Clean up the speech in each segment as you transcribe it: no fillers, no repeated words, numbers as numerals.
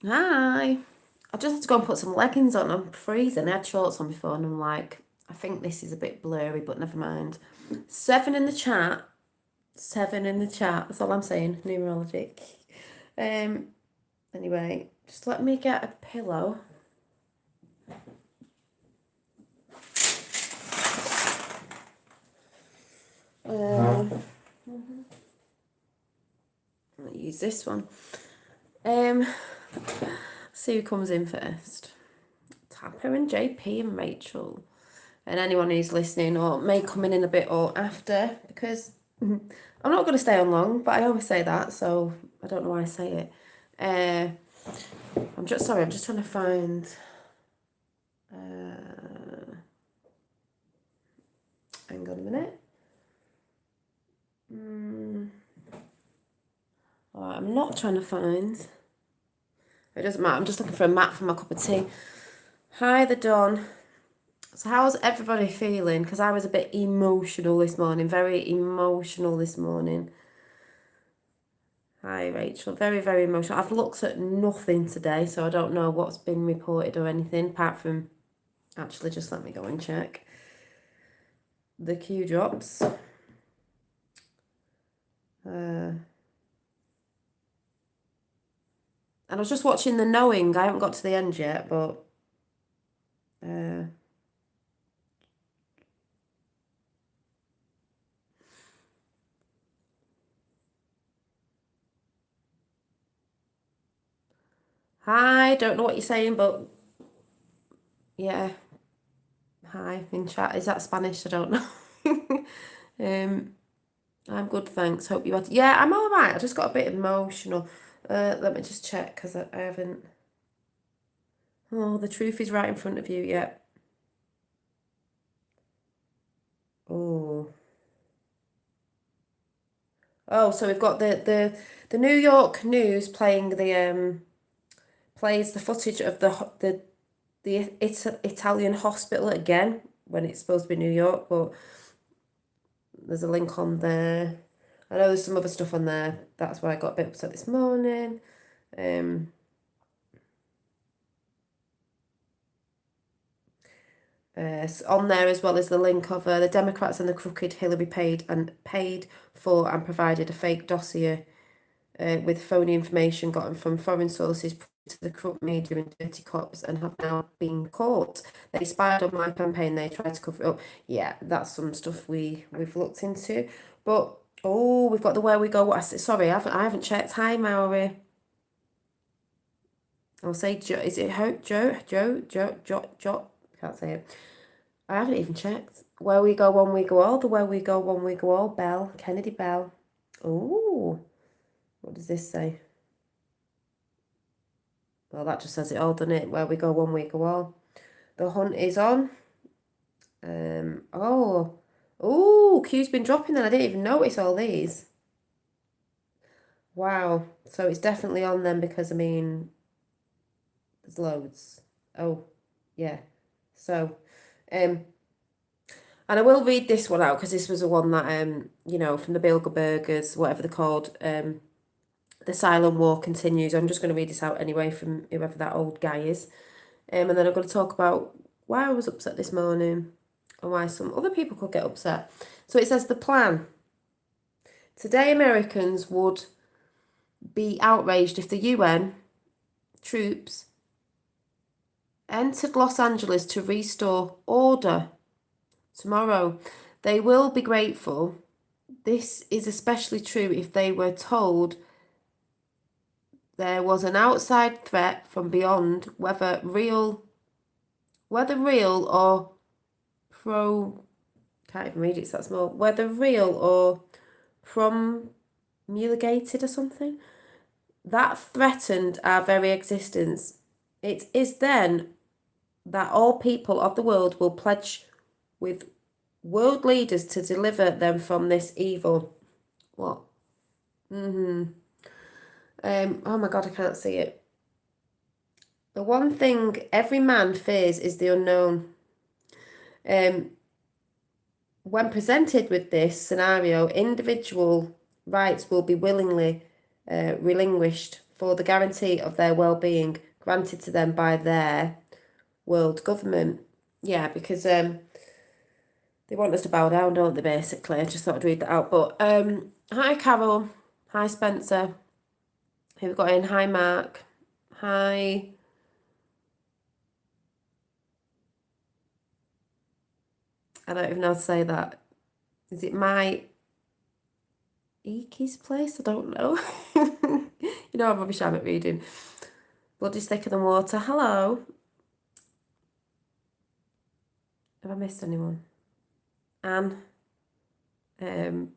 Hi. I just had to go and put some leggings on. I'm freezing. I had shorts on before and I'm like, I think this is a bit blurry, but never mind. 7 in the chat. 7 in the chat. That's all I'm saying. Numerology. Um. Anyway, just let me get a pillow. Uh, I'll use this one. See who comes in first. Tapper and JP and Rachel. And anyone who's listening or may come in a bit or after, because I'm not going to stay on long, but I always say that, so I don't know why I say it. I'm just trying to find. Hang on a minute. Alright, I'm not trying to find. It doesn't matter. I'm just looking for a mat for my cup of tea. Hi, the Dawn. So how's everybody feeling? Because I was a bit emotional this morning, very emotional this morning. Hi, Rachel. Very, very emotional. I've looked at nothing today, so I don't know what's been reported or anything, apart from, actually, just let me go and check. The Q drops. And I was just watching The Knowing. I haven't got to the end yet, but... Hi, don't know what you're saying, but... Yeah. Hi, in chat. Is that Spanish? I don't know. I'm good, thanks. Hope you had... Yeah, I'm all right. I just got a bit emotional. Let me just check, because I haven't... Oh, the truth is right in front of you, yeah. Oh. Oh, so we've got the New York News playing the plays the footage of the Italian hospital again when it's supposed to be New York, but there's a link on there. I know there's some other stuff on there. That's why I got a bit upset this morning. On there as well as the link of the Democrats and the crooked Hillary paid for and provided a fake dossier with phony information gotten from foreign sources to the corrupt media and dirty cops and have now been caught. They spied on my campaign. They tried to cover it up. Yeah, that's some stuff we've looked into. But oh, we've got the Where We Go. Sorry, I haven't checked. Hi, Maori. I'll say Joe. Is it Joe? Can't say it. I haven't even checked. Where We Go, One We Go All. The Where We Go, One We Go All. Bell. Kennedy Bell. Oh, what does this say? Well, that just says it all, doesn't it? Where we go, one we go all. The hunt is on. Q's been dropping then. I didn't even notice all these. Wow. So it's definitely on then because, I mean, there's loads. Oh, yeah. So, and I will read this one out because this was the one that, from the Bilderbergers, whatever they're called, the silent war continues. I'm just going to read this out anyway from whoever that old guy is. And then I'm going to talk about why I was upset this morning and why some other people could get upset. So it says the plan. Today, Americans would be outraged if the UN troops entered Los Angeles to restore order tomorrow. They will be grateful. This is especially true if they were told there was an outside threat from beyond, whether real or can't even read it, so that's more, whether real or promulgated or something, that threatened our very existence. It is then that all people of the world will pledge with world leaders to deliver them from this evil. What? Oh my God, I can't see it. The one thing every man fears is the unknown. When presented with this scenario, individual rights will be willingly relinquished for the guarantee of their well-being granted to them by their world government. Yeah, because they want us to bow down, don't they, basically? I just thought I'd read that out. But hi, Carol. Hi, Spencer. Who we got in? Hi, Mark. Hi. I don't even know how to say that. Is it my Iki's place? I don't know. You know I'm rubbish at reading. Blood is thicker than water. Hello. Have I missed anyone? Anne. So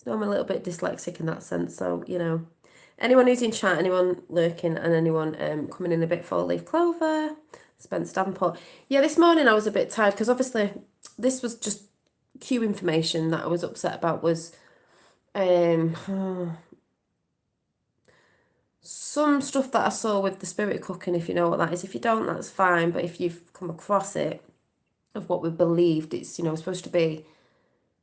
I'm a little bit dyslexic in that sense, so, you know. Anyone who's in chat, anyone lurking, and anyone coming in a bit four-leaf clover, Spence Davenport. Yeah, this morning I was a bit tired, because obviously this was just Q information that I was upset about was some stuff that I saw with the spirit cooking, if you know what that is. If you don't, that's fine, but if you've come across it, of what we believed it's, you know, supposed to be,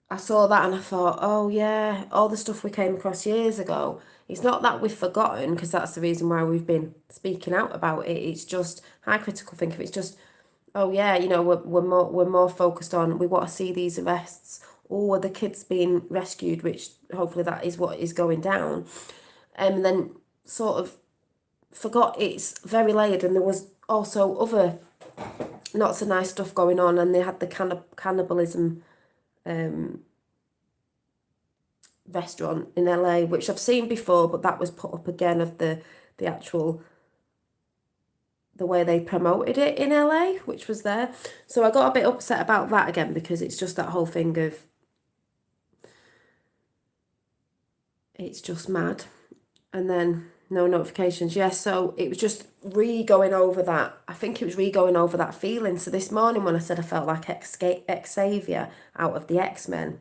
I saw that and I thought, oh yeah, all the stuff we came across years ago, it's not that we've forgotten, because that's the reason why we've been speaking out about it. It's just high critical thinking. It's just, oh yeah, you know, we're more focused on, we want to see these arrests, or the kids being rescued, which hopefully that is what is going down. And then sort of forgot it's very layered, and there was also other not so nice stuff going on, and they had the cannibalism restaurant in LA, which I've seen before, but that was put up again of the actual, the way they promoted it in LA, which was there. So I got a bit upset about that again, because it's just that whole thing of, it's just mad. And then no notifications. Yes, so it was just going over that. I think it was going over that feeling. So this morning when I said I felt like Xavier out of the X-Men.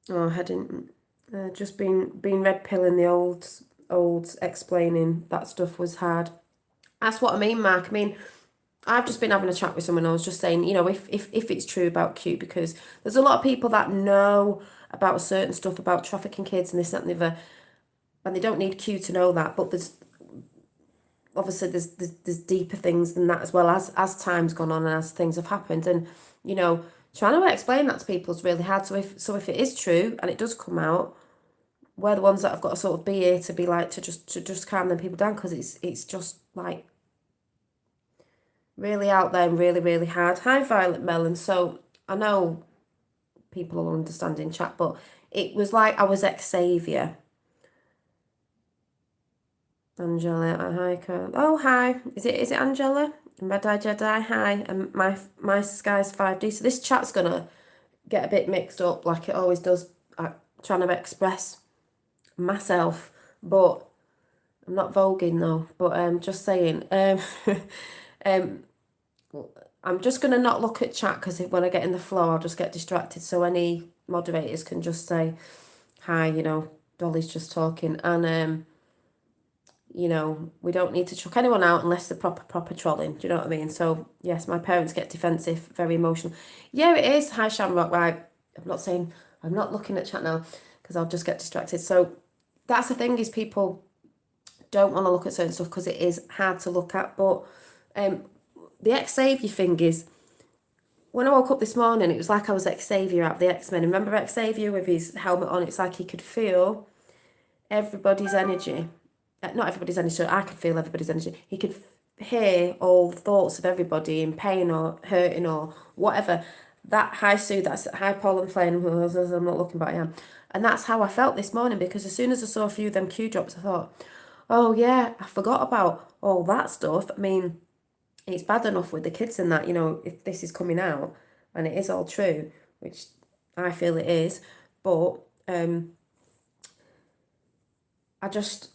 Oh, I hadn't just been red pilling the old explaining that stuff was hard. That's what I mean, Mark. I mean, I've just been having a chat with someone. I was just saying, you know, if it's true about Q, because there's a lot of people that know about certain stuff about trafficking kids and this, that, and the other, and they don't need Q to know that. But there's obviously there's deeper things than that, as well, as time's gone on and as things have happened, and you know, trying to explain that to people is really hard. So if it is true and it does come out, we're the ones that have got to sort of be here to be like to just calm them people down, because it's just like really out there and really, really hard. Hi, Violet Melon. So I know people will understand in chat, but it was like I was Xavier. Angela, hi, Carl. Oh, hi. Is it Angela? Red-Eye Jedi, hi. And my Sky's 5D. So this chat's gonna get a bit mixed up, like it always does. I'm trying to express myself, but I'm not voguing though. But just saying. I'm just going to not look at chat, because when I get in the flow, I'll just get distracted. So any moderators can just say, hi, you know, Dolly's just talking. And, you know, we don't need to chuck anyone out unless they're proper trolling. Do you know what I mean? So, yes, my parents get defensive, very emotional. Yeah, it is. Hi, Shamrock. Right. I'm not looking at chat now, because I'll just get distracted. So that's the thing, is people don't want to look at certain stuff because it is hard to look at. But the Xavier thing is, when I woke up this morning, it was like I was Xavier out of the X-Men. Remember Xavier with his helmet on? It's like he could feel everybody's energy. Not everybody's energy, so I could feel everybody's energy. He could hear all the thoughts of everybody in pain or hurting or whatever. That hi Sue, that's hi Paul and Flynn, I'm not looking, but I am. And that's how I felt this morning, because as soon as I saw a few of them Q drops, I thought, oh yeah, I forgot about all that stuff. I mean, it's bad enough with the kids and that, you know, if this is coming out and it is all true, which I feel it is, but I just,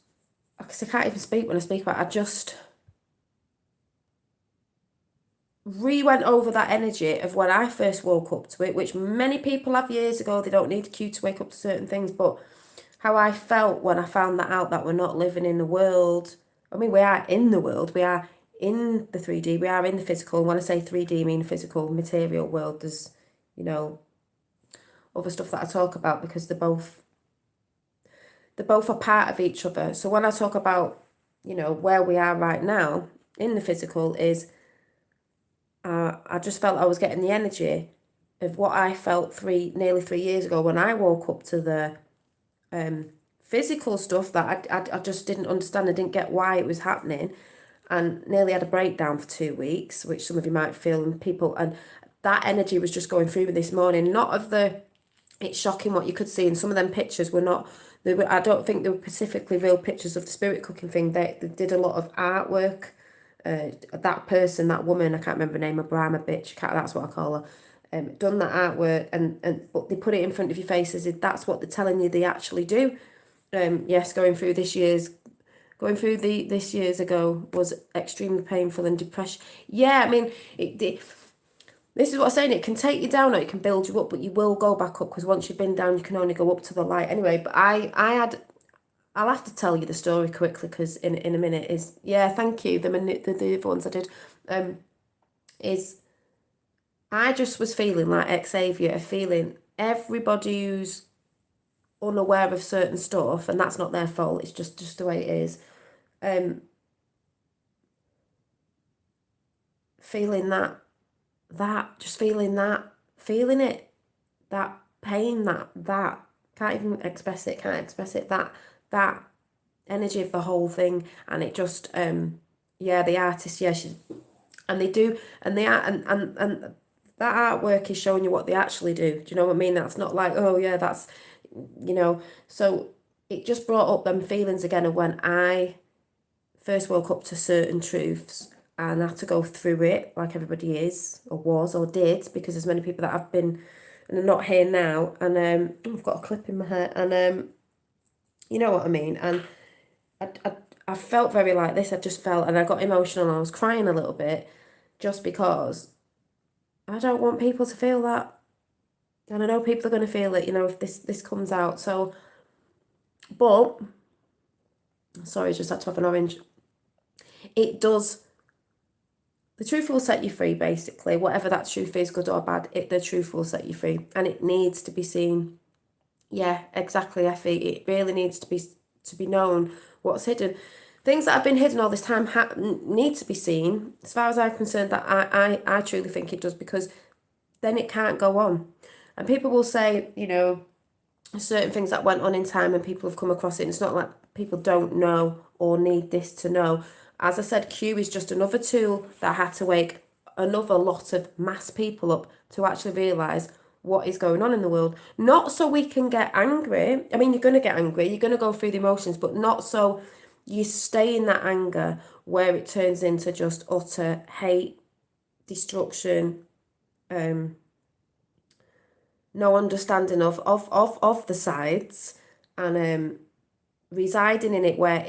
because I can't even speak when I speak about it, I just went over that energy of when I first woke up to it, which many people have years ago. They don't need Q to wake up to certain things, but how I felt when I found that out, that we're not living in the world. I mean, we are in the world, we are in the 3D, we are in the physical. And when I say 3D, I mean physical material world. There's, you know, other stuff that I talk about, because they're both a part of each other. So when I talk about, where we are right now in the physical is, I just felt I was getting the energy of what I felt nearly 3 years ago when I woke up to the physical stuff that I just didn't understand. I didn't get why it was happening, and nearly had a breakdown for 2 weeks, which some of you might feel, and that energy was just going through me this morning. Not of the, it's shocking what you could see, and some of them pictures were not, I don't think they were specifically real pictures of the spirit cooking thing. They did a lot of artwork. That person, that woman, I can't remember her name, a Brahma bitch, that's what I call her, done that artwork, but they put it in front of your face as if that's what they're telling you they actually do. Yes, going through this year's ago was extremely painful and depression. Yeah, I mean, this is what I'm saying. It can take you down or it can build you up, but you will go back up, because once you've been down, you can only go up to the light. Anyway, but I'll have to tell you the story quickly, because in a minute is, yeah, thank you. The other ones I did, is I just was feeling like Xavier, feeling everybody who's unaware of certain stuff, and that's not their fault. It's just the way it is. Feeling feeling it, that pain, that can't express it, that energy of the whole thing. And it just, yeah, the artist, yeah, and they do, and they are, and that artwork is showing you what they actually do. Do you know what I mean? That's not like, oh yeah, that's, so it just brought up them feelings again of when I first woke up to certain truths, and I had to go through it like everybody is, or was, or did, because there's many people that have been and are not here now, and I've got a clip in my hair, and you know what I mean. And I felt very like this. I just felt, and I got emotional, and I was crying a little bit, just because I don't want people to feel that, and I know people are going to feel it, if this comes out. So, but sorry, just had to have an orange. It does. The truth will set you free, basically. Whatever that truth is, good or bad, the truth will set you free. And it needs to be seen. Yeah, exactly, Effie. It really needs to be known what's hidden. Things that have been hidden all this time need to be seen. As far as I'm concerned, that I truly think it does, because then it can't go on. And people will say, certain things that went on in time, and people have come across it. And it's not like people don't know or need this to know. As I said, Q is just another tool that had to wake another lot of mass people up to actually realise what is going on in the world. Not so we can get angry. I mean, you're going to get angry. You're going to go through the emotions, but not so you stay in that anger where it turns into just utter hate, destruction, no understanding of the sides, and residing in it where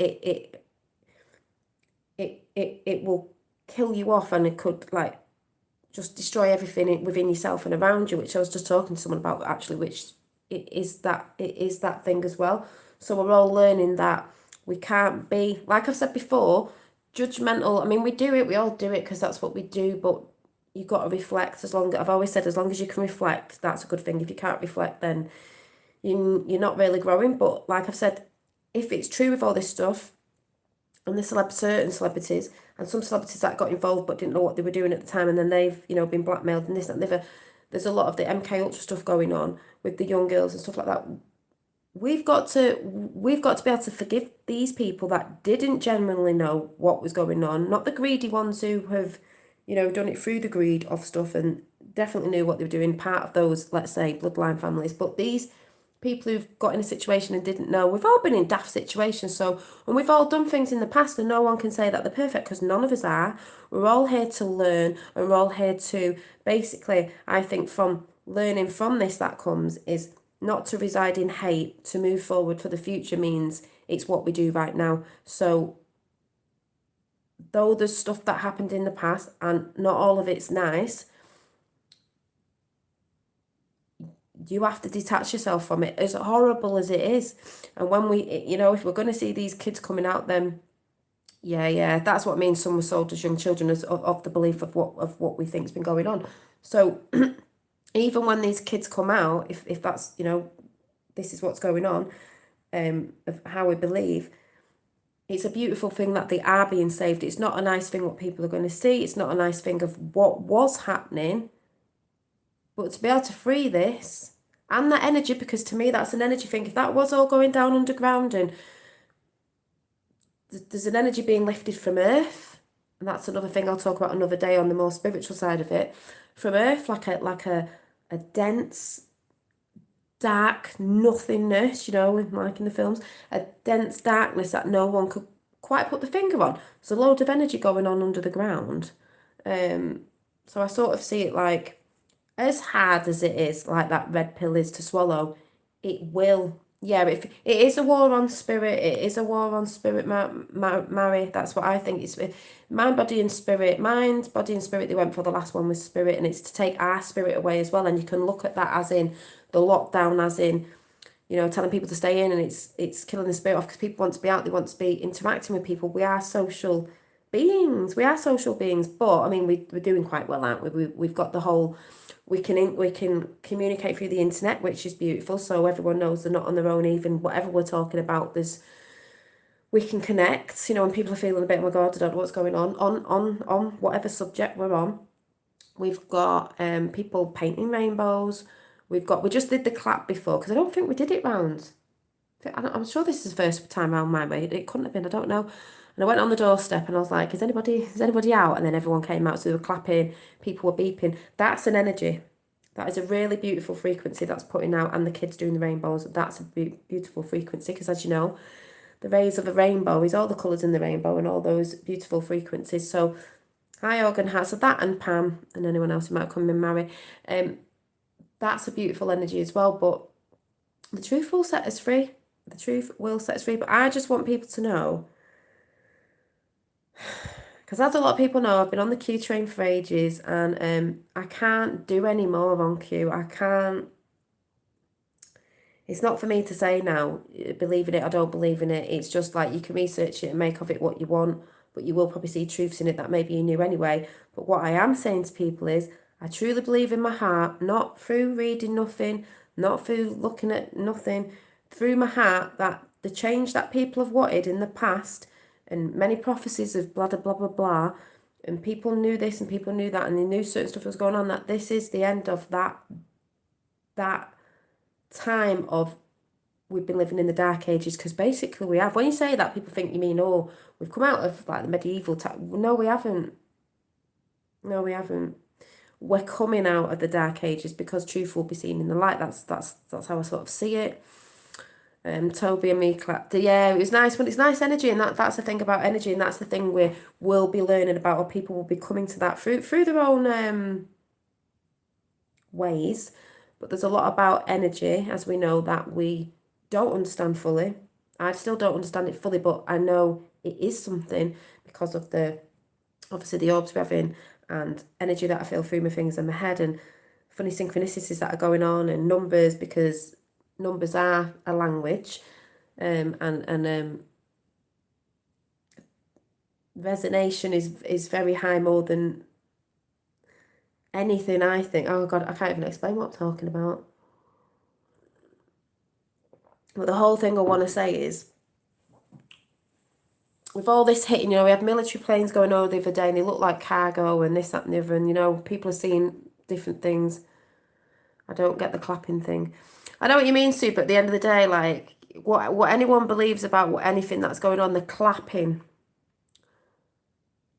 it will kill you off, and it could like just destroy everything within yourself and around you, which I was just talking to someone about actually, which it is that thing as well. So we're all learning that we can't be, like I've said before, judgmental. I mean, we all do it because that's what we do, but you've got to reflect. I've always said, as long as you can reflect, that's a good thing. If you can't reflect, then you're not really growing. But like I've said, if it's true with all this stuff, and the certain celebrities, and some celebrities that got involved but didn't know what they were doing at the time, and then they've been blackmailed and this and that. There's a lot of the MK Ultra stuff going on with the young girls and stuff like that. We've got to be able to forgive these people that didn't genuinely know what was going on, not the greedy ones who have done it through the greed of stuff and definitely knew what they were doing, part of those, let's say, bloodline families. But these people who've got in a situation and didn't know, we've all been in daft situations, and we've all done things in the past, and no one can say that they're perfect, because none of us are. We're all here to learn, and we're all here to, basically, I think from learning from this that comes is not to reside in hate, to move forward for the future means it's what we do right now. So though there's stuff that happened in the past, and not all of it's nice, you have to detach yourself from it, as horrible as it is. And when we, if we're going to see these kids coming out, then yeah, that's what means some were sold as young children, of the belief of what we think's been going on. So even when these kids come out, if that's, this is what's going on, of how we believe, it's a beautiful thing that they are being saved. It's not a nice thing what people are going to see. It's not a nice thing of what was happening. But to be able to free this and that energy, because to me that's an energy thing. If that was all going down underground and there's an energy being lifted from earth, and that's another thing I'll talk about another day on the more spiritual side of it, from earth, like a dense, dark nothingness, like in the films, a dense darkness that no one could quite put the finger on. There's a load of energy going on under the ground. So I sort of see it like, as hard as it is, like that red pill is to swallow, it will. Yeah, it is a war on spirit. It is a war on spirit, Mary. That's what I think. It's mind, body, and spirit. Mind, body, and spirit. They went for the last one with spirit, and it's to take our spirit away as well. And you can look at that as in the lockdown, as in, telling people to stay in, and it's killing the spirit off because people want to be out. They want to be interacting with people. We are social beings. We are social beings, but I mean, we're doing quite well, aren't we? We've got the whole. We can communicate through the internet, which is beautiful. So everyone knows they're not on their own. Even whatever we're talking about, we can connect. When people are feeling a bit, oh my God, I don't know what's going on whatever subject we're on. We've got people painting rainbows. We just did the clap before because I don't think we did it round. I'm sure this is the first time around my way. It couldn't have been. I don't know. And I went on the doorstep and I was like, is anybody out? And then everyone came out. So they were clapping, people were beeping. That's an energy. That is a really beautiful frequency that's putting out. And the kids doing the rainbows, that's a beautiful frequency. Because as you know, the rays of a rainbow is all the colours in the rainbow and all those beautiful frequencies. So hi, Organ Heart. So that and Pam and anyone else who might come and marry. That's a beautiful energy as well. But the truth will set us free. The truth will set us free. But I just want people to know, because as a lot of people know, I've been on the Q train for ages and I can't do any more on Q. I can't. It's not for me to say now, believe in it, I don't believe in it. It's just like you can research it and make of it what you want, but you will probably see truths in it that maybe you knew anyway. But what I am saying to people is, I truly believe in my heart, not through reading nothing, not through looking at nothing, through my heart, that the change that people have wanted in the past, and many prophecies of blah, blah, blah, blah, blah, and people knew this and people knew that, and they knew certain stuff was going on, that this is the end of that time of we've been living in the dark ages, because basically we have. When you say that, people think you mean, oh, we've come out of like the medieval time. No, we haven't. No, we haven't. We're coming out of the dark ages because truth will be seen in the light. That's how I sort of see it. Toby and me clapped. Yeah, it was nice. But it's nice energy, and that's the thing about energy, and that's the thing we will be learning about, or people will be coming to that through their own ways. But there's a lot about energy, as we know, that we don't understand fully. I still don't understand it fully, but I know it is something because of obviously the orbs we're having and energy that I feel through my fingers and my head, and funny synchronicities that are going on, and numbers, because numbers are a language, and resonation is very high, more than anything, I think. Oh God, I can't even explain what I'm talking about. But the whole thing I want to say is, with all this hitting, we had military planes going over the other day and they look like cargo and this, that and the other, and people are seeing different things. I don't get the clapping thing. I know what you mean, Sue, but at the end of the day, like, what anyone believes about anything that's going on, the clapping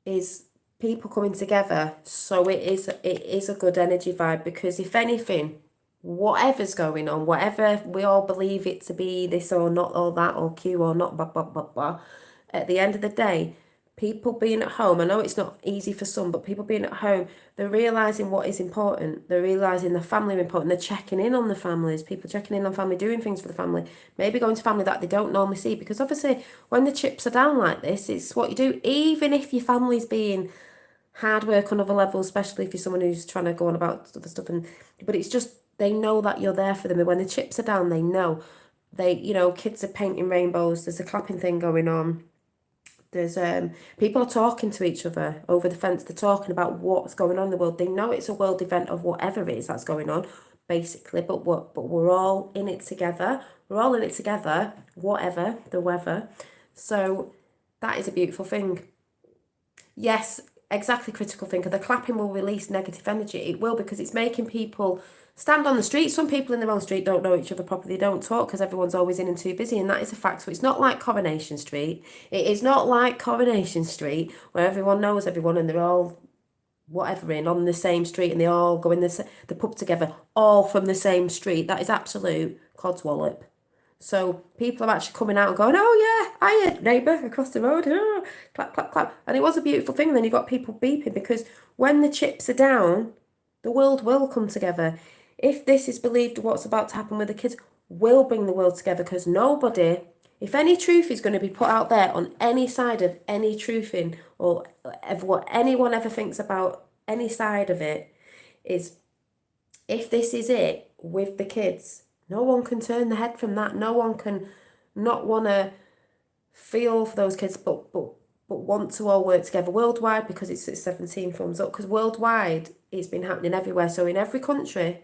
is people coming together. So it is a good energy vibe, because if anything, whatever's going on, whatever we all believe it to be, this or not or that or Q or not, blah, blah, blah, blah, at the end of the day, people being at home, I know it's not easy for some, but people being at home, they're realising what is important. They're realising the family are important. They're checking in on the families, people checking in on family, doing things for the family, maybe going to family that they don't normally see. Because obviously when the chips are down like this, it's what you do, even if your family's being hard work on other levels, especially if you're someone who's trying to go on about other stuff. But it's just, they know that you're there for them. And when the chips are down, they know. Kids are painting rainbows. There's a clapping thing going on. There's people are talking to each other over the fence. They're talking about what's going on in the world. They know it's a world event of whatever it is that's going on, basically. But we're all in it together. We're all in it together, whatever the weather. So that is a beautiful thing. Yes, exactly, critical thinker. The clapping will release negative energy. It will, because it's making people stand on the street. Some people in their own street don't know each other properly. They don't talk because everyone's always in and too busy, and that is a fact. So it's not like Coronation Street. It is not like Coronation Street where everyone knows everyone and they're all whatever in on the same street and they all go in the pub together, all from the same street. That is absolute codswallop. So people are actually coming out and going, oh yeah, hiya, neighbour across the road, oh, clap, clap, clap. And it was a beautiful thing. And then you got people beeping, because when the chips are down, the world will come together. If this is believed, what's about to happen with the kids will bring the world together, because nobody, if any truth is going to be put out there on any side of any truthing, or what anyone ever thinks about any side of it, is if this is it with the kids, no one can turn the head from that. No one can not want to feel for those kids, but want to all work together worldwide, because it's 17 thumbs up, because worldwide it's been happening everywhere. So in every country,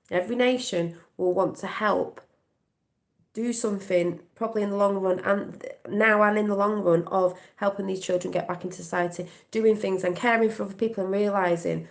every nation will want to help do something, probably in the long run, and now and in the long run, of helping these children get back into society, doing things and caring for other people, and realising,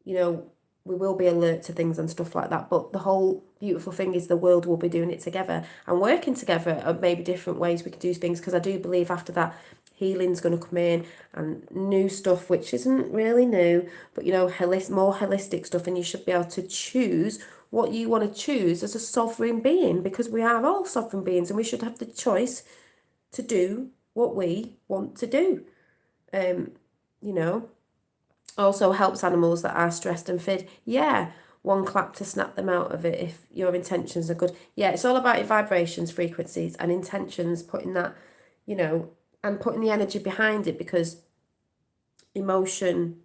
you know, we will be alert to things and stuff like that. But the whole beautiful thing is the world will be doing it together and working together at maybe different ways we could do things, because I do believe after that healing's going to come in, and new stuff which isn't really new, but you know, more holistic stuff, and you should be able to choose what you want to choose as a sovereign being, because we are all sovereign beings and we should have the choice to do what we want to do. You know, also helps animals that are stressed and fed. Yeah, one clap to snap them out of it if your intentions are good. Yeah, it's all about your vibrations, frequencies, and intentions, putting that, you know, and putting the energy behind it, because emotions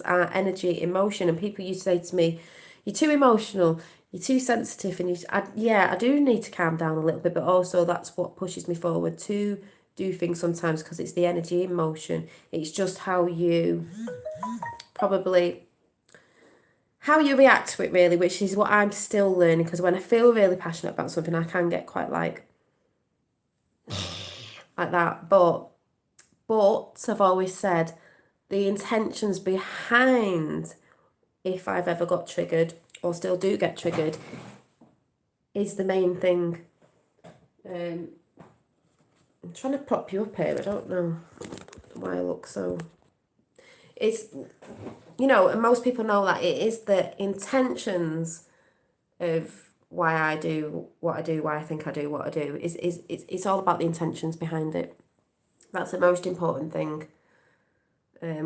are energy, emotion. And people used to say to me, you're too emotional, you're too sensitive, and I do need to calm down a little bit, but also that's what pushes me forward to do things sometimes, because it's the energy, emotion. It's just how you react to it, really, which is what I'm still learning, because when I feel really passionate about something, I can get quite like that. But I've always said the intentions behind, if I've ever got triggered or still do get triggered, is the main thing. I'm trying to prop you up here. I don't know why I look so. It's, you know, and most people know that it is the intentions of why I do what I do, why I think I do what I do. It's all about the intentions behind it. That's the most important thing.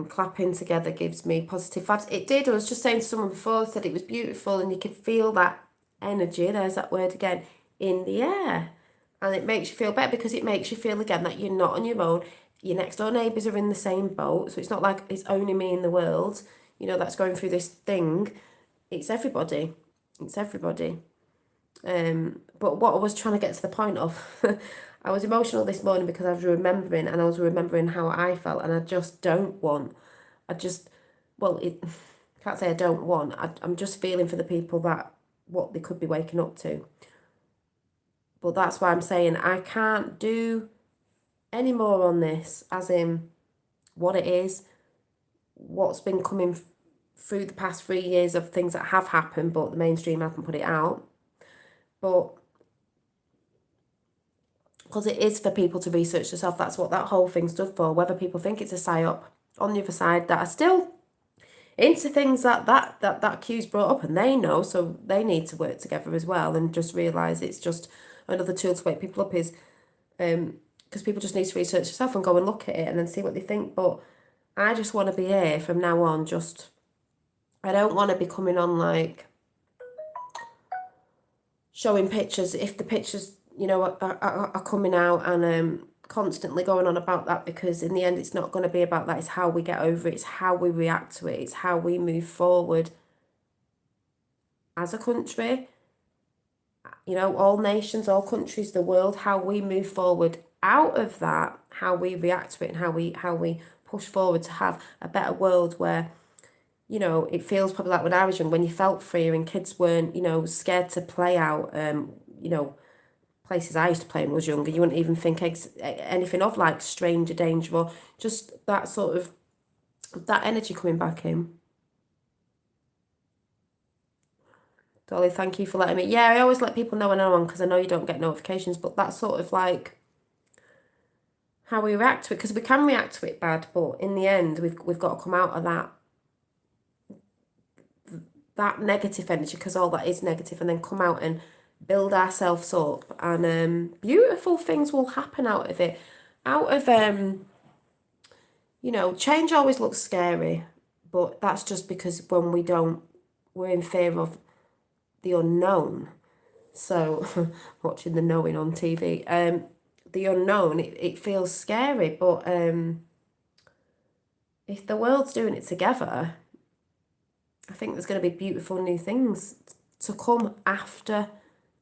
Clapping together gives me positive vibes. It did. I was just saying to someone before, said it was beautiful, and you could feel that energy, there's that word again, in the air. And it makes you feel better, because it makes you feel again that you're not on your own. Your next door neighbours are in the same boat. So it's not like it's only me in the world, you know, that's going through this thing. It's everybody. It's everybody. But what I was trying to get to the point of, I was emotional this morning because I was remembering how I felt, and I just don't want, can't say I don't want, I'm just feeling for the people that, what they could be waking up to. But that's why I'm saying I can't do any more on this, as in what it is, what's been coming through the past 3 years of things that have happened, but the mainstream hasn't put it out. But because it is for people to research themselves, that's what that whole thing's done for. Whether people think it's a psyop on the other side that are still into things that Q's brought up, and they know, so they need to work together as well, and just realise it's just another tool to wake people up, is because people just need to research themselves and go and look at it and then see what they think. But I just want to be here from now on, just, I don't want to be coming on like showing pictures, if the pictures, you know, are coming out, and constantly going on about that, because in the end it's not going to be about that. It's how we get over it, it's how we react to it, it's how we move forward as a country, you know, all nations, all countries, the world, how we move forward out of that, how we react to it and how we push forward to have a better world where, you know, it feels probably like when I was young, when you felt freer and kids weren't, you know, scared to play out, you know, places I used to play when I was younger, you wouldn't even think anything of like stranger danger or just that sort of, that energy coming back in. Dolly, thank you for letting me. Yeah, I always let people know when I'm on because I know you don't get notifications, but that's sort of like how we react to it, because we can react to it bad, but in the end, we've got to come out of that negative energy, because all that is negative, and then come out and build ourselves up, and beautiful things will happen out of it. Out of you know, change always looks scary, but that's just because when we're in fear of the unknown. So watching the knowing on TV, the unknown, it feels scary, but if the world's doing it together, I think there's going to be beautiful new things to come after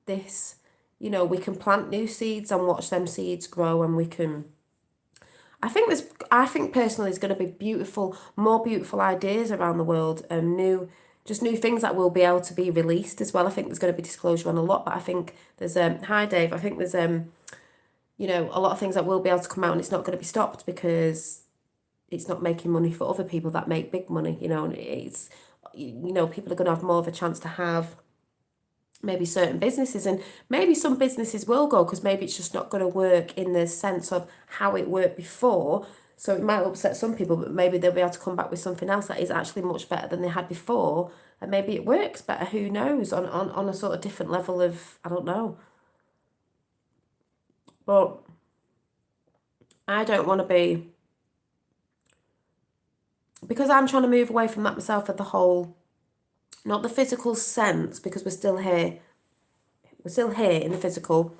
this. You know, we can plant new seeds and watch them seeds grow, and we can. I think personally, there's going to be more beautiful ideas around the world, and new things that will be able to be released as well. I think there's going to be disclosure on a lot, but I think there's hi Dave. I think there's you know, a lot of things that will be able to come out, and it's not going to be stopped because it's not making money for other people that make big money. You know, and it's, you know, people are going to have more of a chance to have maybe certain businesses, and maybe some businesses will go because maybe it's just not going to work in the sense of how it worked before, so it might upset some people, but maybe they'll be able to come back with something else that is actually much better than they had before, and maybe it works better, who knows, on a sort of different level of, I don't know. But I don't want to be, because I'm trying to move away from that myself, at the whole, not the physical sense, because we're still here in the physical,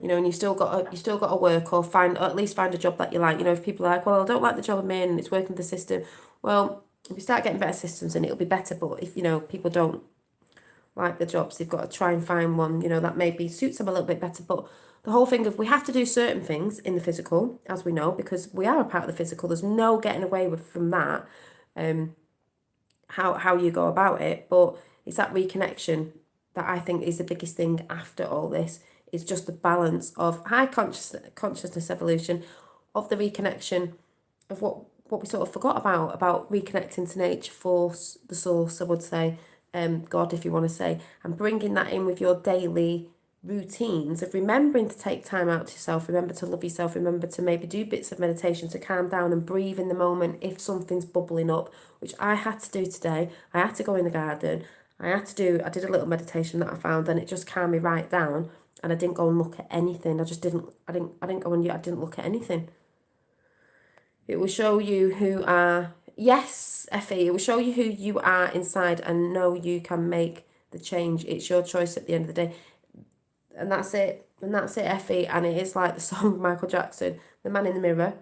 you know, and you still got to work, or at least find a job that you like. You know, if people are like, well, I don't like the job I'm in, and it's working the system, well, if we start getting better systems, and it'll be better. But if, you know, people don't like the jobs, they've got to try and find one, you know, that maybe suits them a little bit better. But the whole thing of, we have to do certain things in the physical, as we know, because we are a part of the physical. There's no getting away from that. How you go about it, but it's that reconnection that I think is the biggest thing after all this, is just the balance of high consciousness evolution, of the reconnection of what we sort of forgot about reconnecting to nature, force, the source, I would say, God, if you want to say, and bringing that in with your daily routines of remembering to take time out to yourself, remember to love yourself, remember to maybe do bits of meditation to calm down and breathe in the moment if something's bubbling up, which I had to do today. I had to go in the garden. I did a little meditation that I found, and it just calmed me right down, and I didn't go and look at anything. I didn't go and, I didn't look at anything. It will show you who are, yes, Effie, it will show you who you are inside, and know you can make the change. It's your choice at the end of the day. And that's it. And that's it, Effie. And it is like the song Michael Jackson, The Man in the Mirror.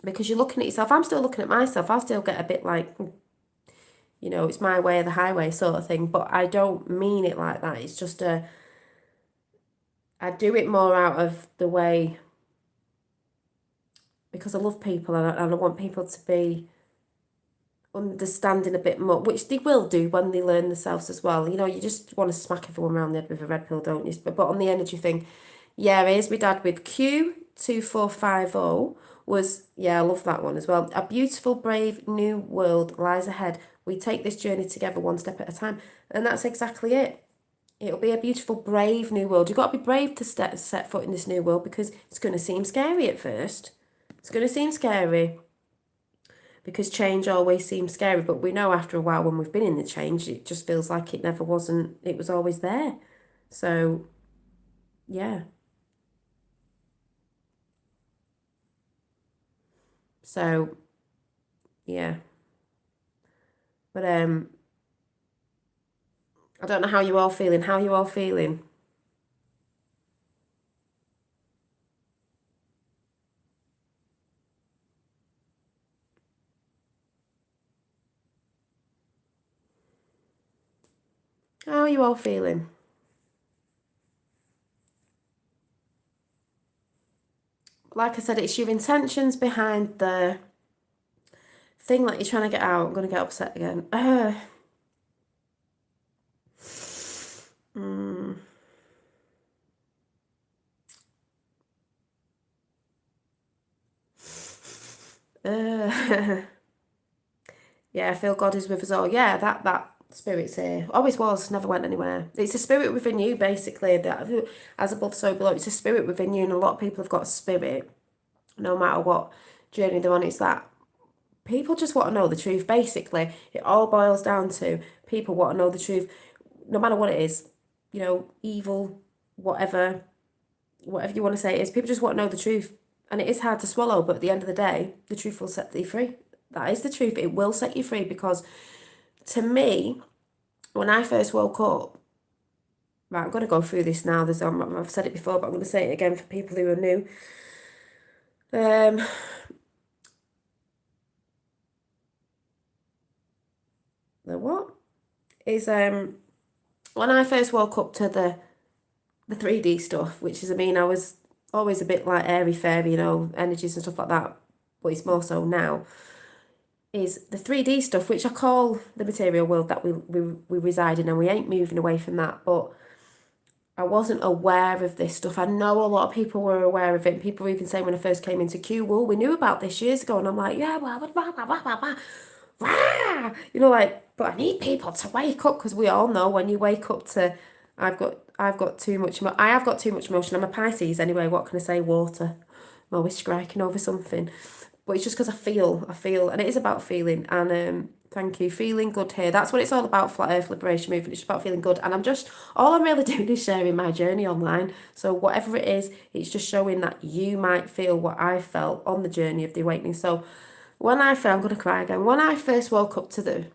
Because you're looking at yourself. I'm still looking at myself. I still get a bit like, you know, it's my way or the highway sort of thing. But I don't mean it like that. It's just I do it more out of the way because I love people, and I want people to be understanding a bit more, which they will do when they learn themselves as well. You know, you just want to smack everyone around the head with a red pill, don't you? But on the energy thing, yeah, here's my dad with Q2450 was, yeah, I love that one as well. A beautiful, brave new world lies ahead. We take this journey together, one step at a time. And that's exactly it. It'll be a beautiful, brave new world. You've got to be brave to set foot in this new world, because it's going to seem scary at first. It's going to seem scary, because change always seems scary, but we know after a while, when we've been in the change, it just feels like it never wasn't, it was always there. So, yeah. So, yeah. But I don't know how you all feeling. How you all feeling? How are you all feeling? like I said, it's your intentions behind the thing that you're trying to get out. I'm going to get upset again. Mm, uh, yeah, I feel God is with us all. Yeah, that spirit's here. Always was, never went anywhere. It's a spirit within you, basically. That as above, so below. It's a spirit within you, and a lot of people have got a spirit, no matter what journey they're on. It's that people just want to know the truth. Basically, it all boils down to people want to know the truth, no matter what it is. You know, evil, whatever, whatever you want to say it is. People just want to know the truth, and it is hard to swallow. But at the end of the day, the truth will set thee free. That is the truth. It will set you free because, to me, when I first woke up, right, I'm going to go through this now. I've said it before, but I'm going to say it again for people who are new. The what is when I first woke up to the 3D stuff, which is, I mean, I was always a bit like airy fairy, you know, energies and stuff like that, but it's more so now, is the 3D stuff, which I call the material world that we reside in, and we ain't moving away from that, but I wasn't aware of this stuff. I know a lot of people were aware of it. People were even saying when I first came into Q, well, we knew about this years ago, and I'm like, yeah, well, blah, blah, blah, blah, blah. You know, like, but I need people to wake up because we all know when you wake up to, I've got too much, I have got too much emotion. I'm a Pisces anyway. What can I say? Water. I'm always striking over something, but it's just because I feel, and it is about feeling. And thank you, feeling good here. That's what it's all about. Flat Earth Liberation Movement. It's just about feeling good, and all I'm really doing is sharing my journey online. So whatever it is, it's just showing that you might feel what I felt on the journey of the awakening. So I'm going to cry again. When I first woke up to the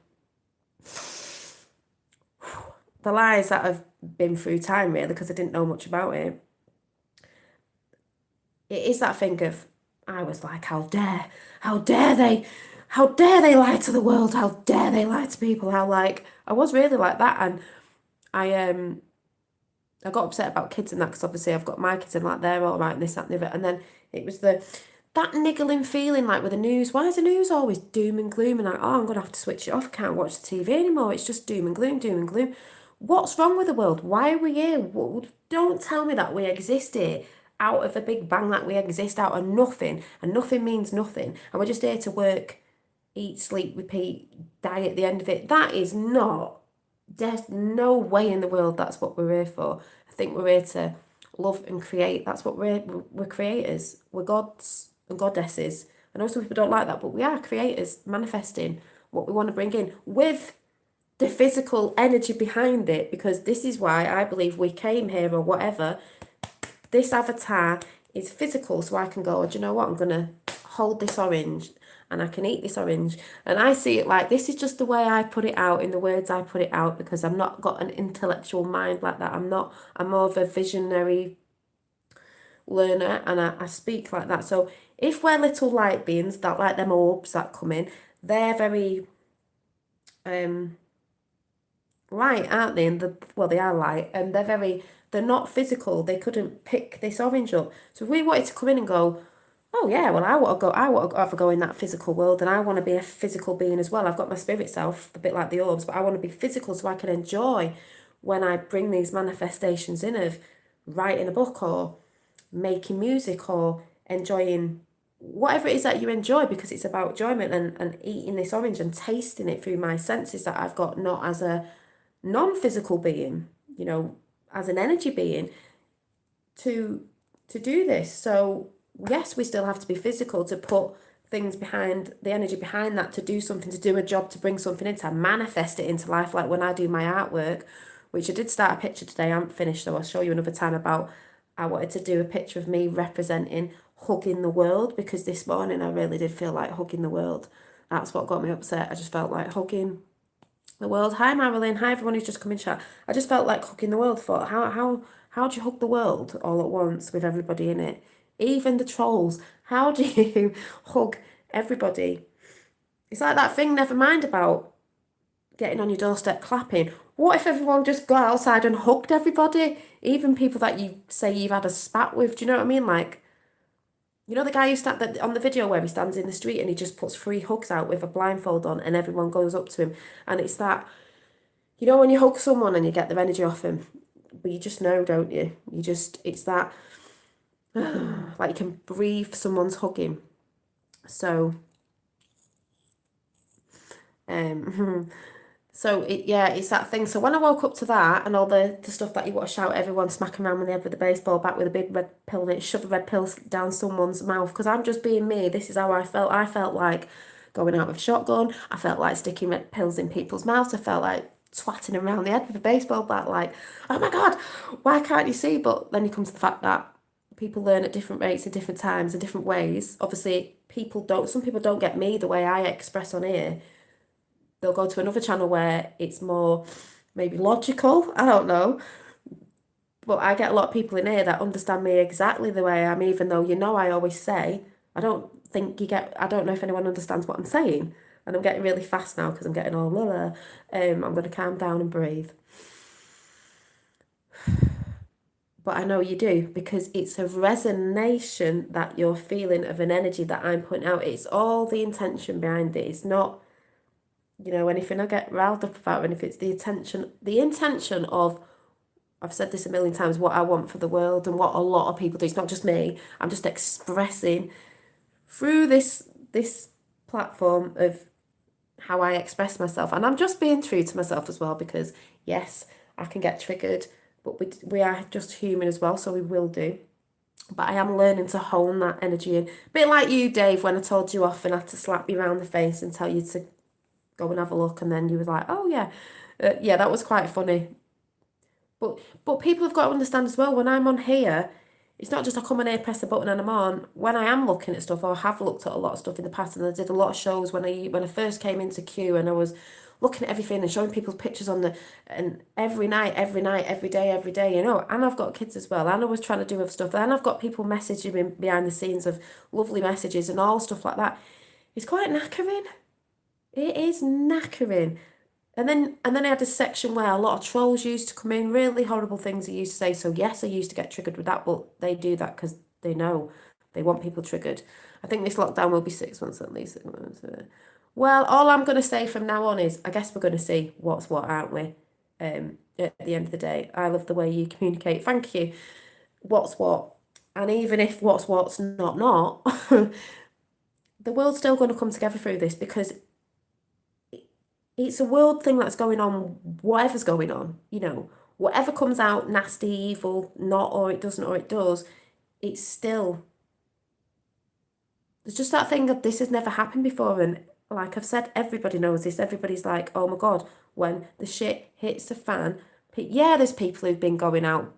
lies that have been through time, really, because I didn't know much about it, it is that thing of, I was like, how dare they lie to the world, how dare they lie to people, how, like, I was really like that, and I got upset about kids and that, because obviously I've got my kids and like they're all right and this, that and the other, and then it was that niggling feeling like with the news. Why is the news always doom and gloom? And like, oh, I'm going to have to switch it off. I can't watch the TV anymore. It's just doom and gloom, doom and gloom. What's wrong with the world? Why are we here? Don't tell me that we exist here out of a big bang, that we exist out of nothing, and nothing means nothing. And we're just here to work, eat, sleep, repeat, die at the end of it. That is not, there's no way in the world that's what we're here for. I think we're here to love and create. That's what we're creators. We're gods and goddesses. I know some people don't like that, but we are creators, manifesting what we want to bring in with the physical energy behind it, because this is why I believe we came here, or whatever. This avatar is physical, so I can go, oh, do you know what, I'm going to hold this orange and I can eat this orange. And I see it like, this is just the way I put it out, in the words I put it out, because I'm not got an intellectual mind like that. I'm more of a visionary learner, and I speak like that. So if we're little light beings, that like them orbs that come in, they're very light, aren't they? And they are light, and they're not physical. They couldn't pick this orange up. So if we wanted to come in and go, oh yeah, well, I want to have a go in that physical world, and I want to be a physical being as well. I've got my spirit self, a bit like the orbs, but I want to be physical so I can enjoy when I bring these manifestations in of writing a book, or making music, or enjoying whatever it is that you enjoy, because it's about enjoyment, and eating this orange and tasting it through my senses that I've got, not as a non-physical being, you know, as an energy being, to do this. So yes, we still have to be physical to put things behind, the energy behind that, to do something, to do a job, to bring something in, to manifest it into life. Like when I do my artwork, which I did start a picture today, I haven't finished, so I'll show you another time, about, I wanted to do a picture of me representing hugging the world, because this morning I really did feel like hugging the world. That's what got me upset. I just felt like hugging the world. Hi Marilyn, hi everyone who's just come in chat. I just felt like hugging the world. Thought, how do you hug the world all at once with everybody in it? Even the trolls. How do you hug everybody? It's like that thing, never mind about getting on your doorstep clapping. What if everyone just got outside and hugged everybody? Even people that you say you've had a spat with, do you know what I mean? Like, You know the guy who stand on the video where he stands in the street and he just puts three hugs out with a blindfold on and everyone goes up to him, and it's that, you know, when you hug someone and you get their energy off him, but you just know, don't you? You just, it's that, like you can breathe someone's hugging. So, um, so it's that thing. So when I woke up to that and all the stuff that you want to shout at everyone, smacking around with the head with a baseball bat with a big red pill in it, shove a red pill down someone's mouth, because I'm just being me. This is how I felt. I felt like going out with a shotgun. I felt like sticking red pills in people's mouths. I felt like twatting around the head with a baseball bat, like, oh my God, why can't you see? But then you come to the fact that people learn at different rates at different times in different ways. Obviously, some people don't get me the way I express on here. They'll go to another channel where it's more maybe logical. I don't know. But I get a lot of people in here that understand me exactly the way I am, even though, I always say, I don't know if anyone understands what I'm saying. And I'm getting really fast now because I'm getting all, blah, blah. I'm going to calm down and breathe. But I know you do, because it's a resonation that you're feeling of an energy that I'm putting out. It's all the intention behind it. It's not, anything I get riled up about, and if it's the intention of, I've said this a million times, what I want for the world and what a lot of people do. It's not just me. I'm just expressing through this platform of how I express myself. And I'm just being true to myself as well, because yes, I can get triggered, but we are just human as well, so we will do. But I am learning to hone that energy in. A bit like you, Dave, when I told you off and had to slap you around the face and tell you to go and have a look, and then you were like, oh yeah. Yeah, that was quite funny. But people have got to understand as well, when I'm on here, it's not just I come on here, press a button and I'm on. When I am looking at stuff, or have looked at a lot of stuff in the past, and I did a lot of shows when I first came into Q, and I was looking at everything and showing people's pictures and every night, every day, and I've got kids as well, and I was trying to do other stuff, and I've got people messaging me behind the scenes of lovely messages and all stuff like that. It's quite knackering. It is knackering. And then I had a section where a lot of trolls used to come in, really horrible things they used to say. So yes, I used to get triggered with that, but they do that because they know they want people triggered. I think this lockdown will be 6 months at least. Well, all I'm going to say from now on is, I guess we're going to see what's what, aren't we? At the end of the day, I love the way you communicate. Thank you. What's what, and even if what's not, the world's still going to come together through this, because it's a world thing that's going on, whatever's going on, whatever comes out nasty, evil, not, or it doesn't, or it does, it's still, there's just that thing of, this has never happened before. And like I've said, everybody knows this. Everybody's like, oh my God, when the shit hits the fan, yeah, there's people who've been going out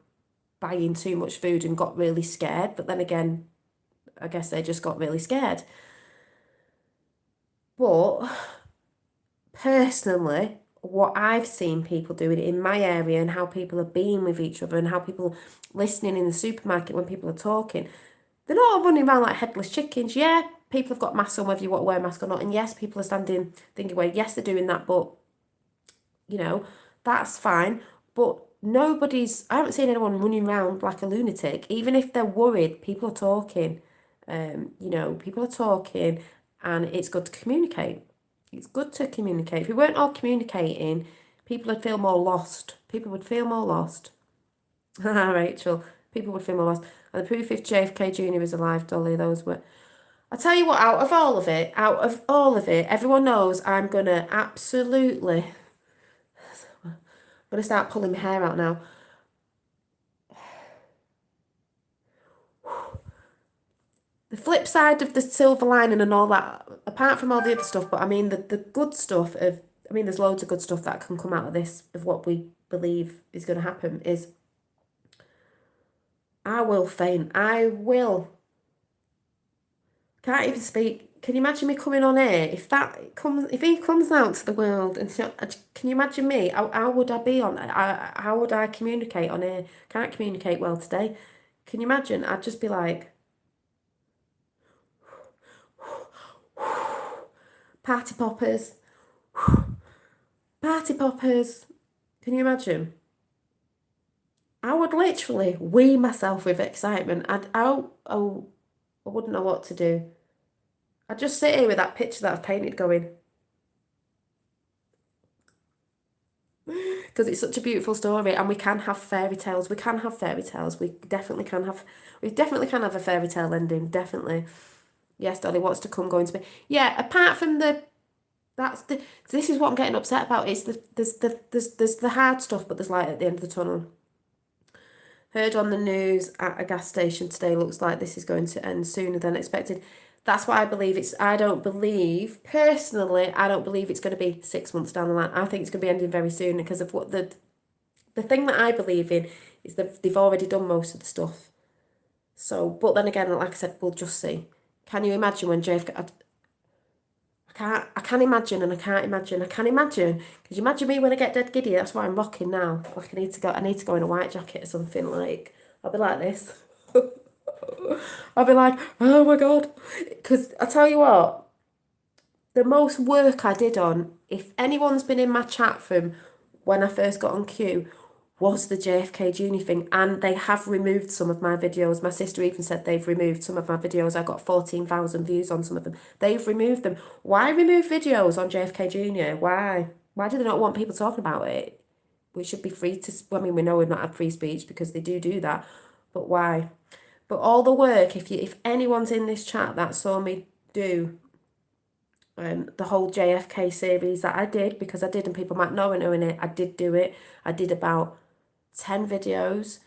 buying too much food and got really scared. But then again, I guess they just got really scared. But personally, what I've seen people doing in my area, and how people are being with each other, and how people listening in the supermarket when people are talking, they're not all running around like headless chickens. Yeah, people have got masks on whether you want to wear a mask or not, and yes, people are standing thinking, well, yes, they're doing that, but that's fine. But I haven't seen anyone running around like a lunatic. Even if they're worried, people are talking. People are talking, and it's good to communicate. It's good to communicate. If we weren't all communicating, people would feel more lost. People would feel more lost. Rachel, people would feel more lost. And the proof if JFK Jr. is alive, Dolly, those were... I tell you what, out of all of it, everyone knows I'm going to absolutely... I'm going to start pulling my hair out now. The flip side of the silver lining and all that, apart from all the other stuff, but I mean the good stuff there's loads of good stuff that can come out of this, of what we believe is going to happen, is I will faint. I will. Can't even speak. Can you imagine me coming on air? If he comes out to the world, and can you imagine me? How would I be on? How would I communicate on air? Can't communicate well today. Can you imagine? I'd just be like, party poppers, party poppers. Can you imagine? I would literally wee myself with excitement. I wouldn't know what to do. I'd just sit here with that picture that I've painted going. Because it's such a beautiful story, and we can have fairy tales. We can have fairy tales. We definitely can have. We definitely can have a fairy tale ending. Definitely. Yes, Dolly. What's to come? Going to be. Yeah. Apart from the. That's the. This is what I'm getting upset about. It's there's the hard stuff, but there's light at the end of the tunnel. Heard on the news at a gas station today. Looks like this is going to end sooner than expected. That's why I believe it's. I don't believe personally. I don't believe it's going to be 6 months down the line. I think it's going to be ending very soon because of what the thing that I believe in is that they've already done most of the stuff. So, but then again, like I said, we'll just see. Can you imagine when JFK? I can't imagine, and I can't imagine. I can imagine. Could you imagine me when I get dead giddy? That's why I'm rocking now. Like I need to go. I need to go in a white jacket or something. Like I'll be like this. I'll be like, oh my god, because I tell you what, the most work I did on, if anyone's been in my chat from when I first got on Q, was the JFK Jr. thing, and they have removed some of my videos. My sister even said they've removed some of my videos. I got 14,000 views on some of them. They've removed them. Why remove videos on JFK Jr.? Why? Why do they not want people talking about it? We should be free to, I mean, we know we've not had free speech because they do that, but why? But all the work, if anyone's in this chat that saw me do the whole JFK series that I did, because I did, and people might know and knowing it, I did do it. I did about 10 videos,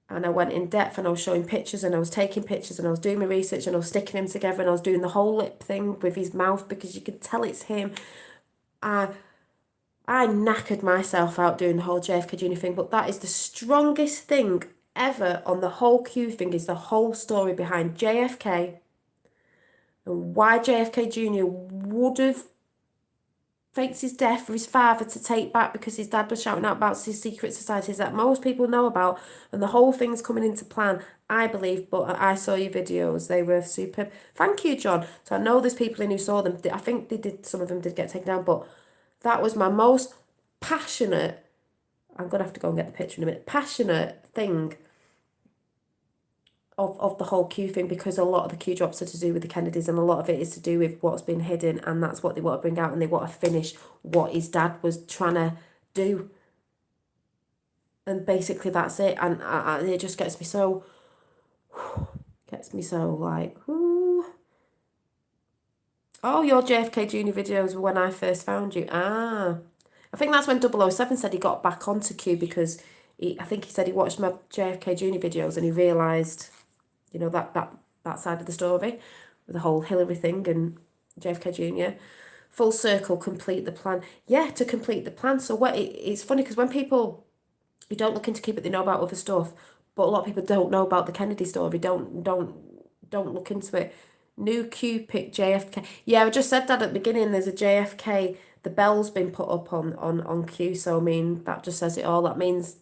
and I went in depth, and I was showing pictures, and I was taking pictures, and I was doing my research, and I was sticking him together, and I was doing the whole lip thing with his mouth because you could tell it's him. I knackered myself out doing the whole JFK Jr. thing, but that is the strongest thing ever on the whole Q thing, is the whole story behind JFK and why JFK Jr. would have faked his death for his father to take back because his dad was shouting out about his secret societies that most people know about, and the whole thing's coming into plan, I believe. But I saw your videos, they were superb. Thank you, John. So I know there's people in who saw them. I think they did, some of them did get taken down, but that was my most passionate, I'm going to have to go and get the picture in a minute, passionate thing of the whole Q thing, because a lot of the Q drops are to do with the Kennedys, and a lot of it is to do with what's been hidden, and that's what they want to bring out, and they want to finish what his dad was trying to do. And basically that's it. And it just gets me so like, ooh. Oh, your JFK Jr. videos were when I first found you. I think that's when 007 said he got back onto Q because I think he said he watched my JFK Jr. videos and he realised, you know, that side of the story with the whole Hillary thing and JFK Jr. Full circle, complete the plan. Yeah, to complete the plan. So it's funny because when people who don't look into Q but they know about other stuff, but a lot of people don't know about the Kennedy story, don't look into it. New Q pick JFK. Yeah, I just said that at the beginning. There's a JFK. The bell's been put up on Q. So I mean that just says it all. That means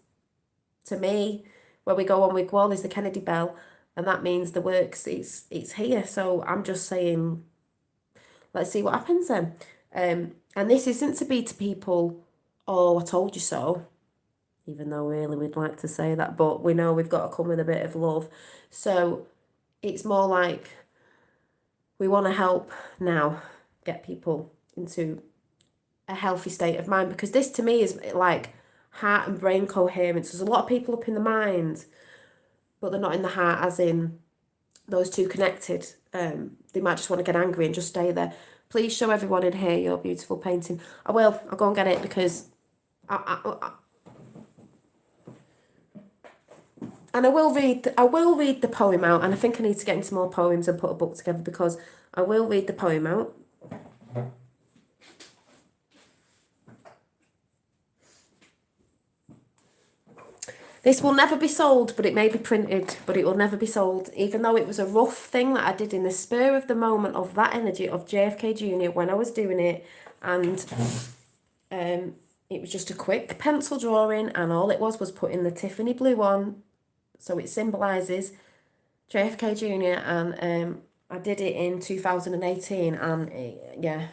to me, where we go on with Wall is the Kennedy bell, and that means the works. It's here. So I'm just saying, let's see what happens then. And this isn't to be to people, oh, I told you so. Even though really we'd like to say that, but we know we've got to come with a bit of love. So it's more like we want to help now get people into a healthy state of mind, because this to me is like heart and brain coherence. There's a lot of people up in the mind, but they're not in the heart, as in those two connected. They might just want to get angry and just stay there. Please show everyone in here your beautiful painting. I will. I'll go and get it because and I will read the poem out, and I think I need to get into more poems and put a book together, because I will read the poem out. This will never be sold, but it may be printed, but it will never be sold, even though it was a rough thing that I did in the spur of the moment of that energy of JFK Jr. when I was doing it, and it was just a quick pencil drawing, and all it was putting the Tiffany blue on, so it symbolises JFK Jr. and I did it in 2018, and yeah.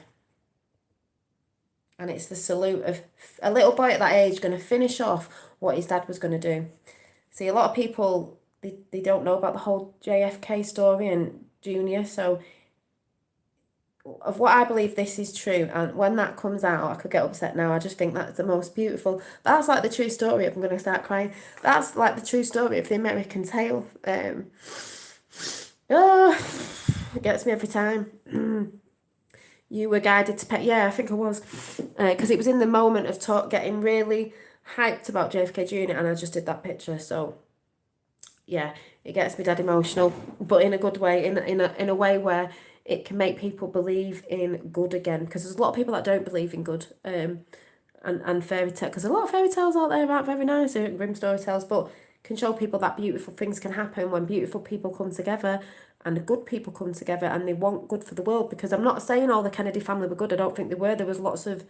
And it's the salute of a little boy at that age going to finish off what his dad was going to do. See, a lot of people, they don't know about the whole JFK story, and Jr. So of what I believe this is true, and when that comes out, I could get upset now. I just think that's the most beautiful. That's like the true story. If I'm going to start crying, that's like the true story of the American tale. Oh, it gets me every time. You were guided to pay. Yeah, I think I was, because it was in the moment of getting really hyped about JFK Jr. and I just did that picture. So yeah, it gets me dead emotional, but in a good way, in a way where it can make people believe in good again. Because there's a lot of people that don't believe in good, and fairy tale. Because a lot of fairy tales out there aren't very nice, grim story tales, but can show people that beautiful things can happen when beautiful people come together and good people come together and they want good for the world. Because I'm not saying all the Kennedy family were good. I don't think they were. There was lots of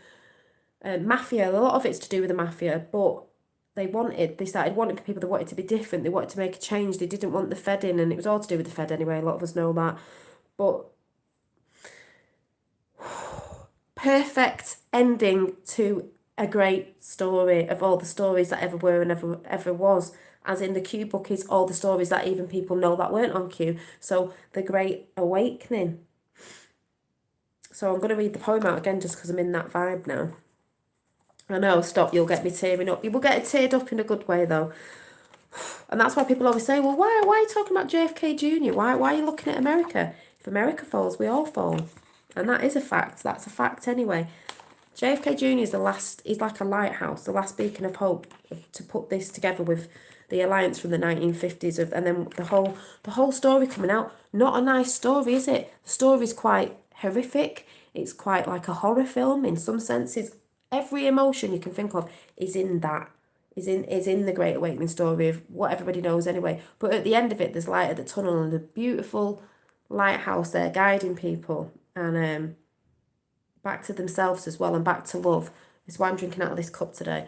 mafia. A lot of it's to do with the mafia, but they started wanting people that wanted to be different. They wanted to make a change. They didn't want the Fed in, and it was all to do with the Fed anyway. A lot of us know that. But perfect ending to a great story of all the stories that ever were and ever was. As in the Q book is all the stories that even people know that weren't on Q. So the Great Awakening. So I'm going to read the poem out again just because I'm in that vibe now. I know, stop, you'll get me tearing up. You will get it teared up in a good way though. And that's why people always say, well, why are you talking about JFK Jr.? Why are you looking at America? If America falls, we all fall. And that is a fact. That's a fact anyway. JFK Jr. is the last, he's like a lighthouse, the last beacon of hope to put this together with the alliance from the 1950s and then the whole story coming out. Not a nice story, is it? The story's quite horrific. It's quite like a horror film in some senses. Every emotion you can think of is in that. Is in the Great Awakening story of what everybody knows anyway. But at the end of it, there's light at the tunnel and a beautiful lighthouse there guiding people and back to themselves as well and back to love. Is why I'm drinking out of this cup today.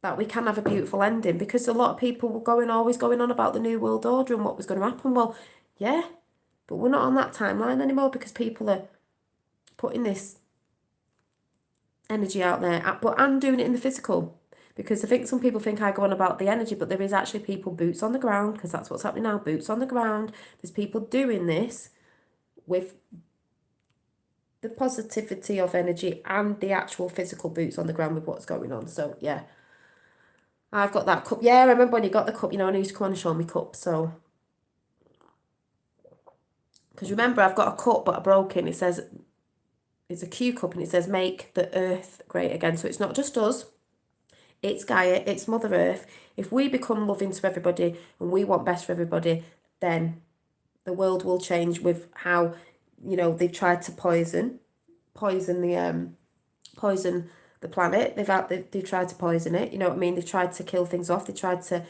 That we can have a beautiful ending, because a lot of people were always going on about the New World Order and what was going to happen. Well, yeah, but we're not on that timeline anymore because people are putting this energy out there, but I'm doing it in the physical, because I think some people think I go on about the energy, but there is actually people boots on the ground, because that's what's happening now, boots on the ground. There's people doing this with the positivity of energy and the actual physical boots on the ground with what's going on. So yeah, I've got that cup. Yeah, I remember when you got the cup, and you used to come on and show me cups. So because remember, I've got a cup but I broke it. It says it's a Q cup and it says make the earth great again. So it's not just us, it's Gaia, it's Mother Earth. If we become loving to everybody and we want best for everybody, then the world will change. With how, they've tried to poison the planet. They've tried to poison it. You know what I mean? They've tried to kill things off. They tried to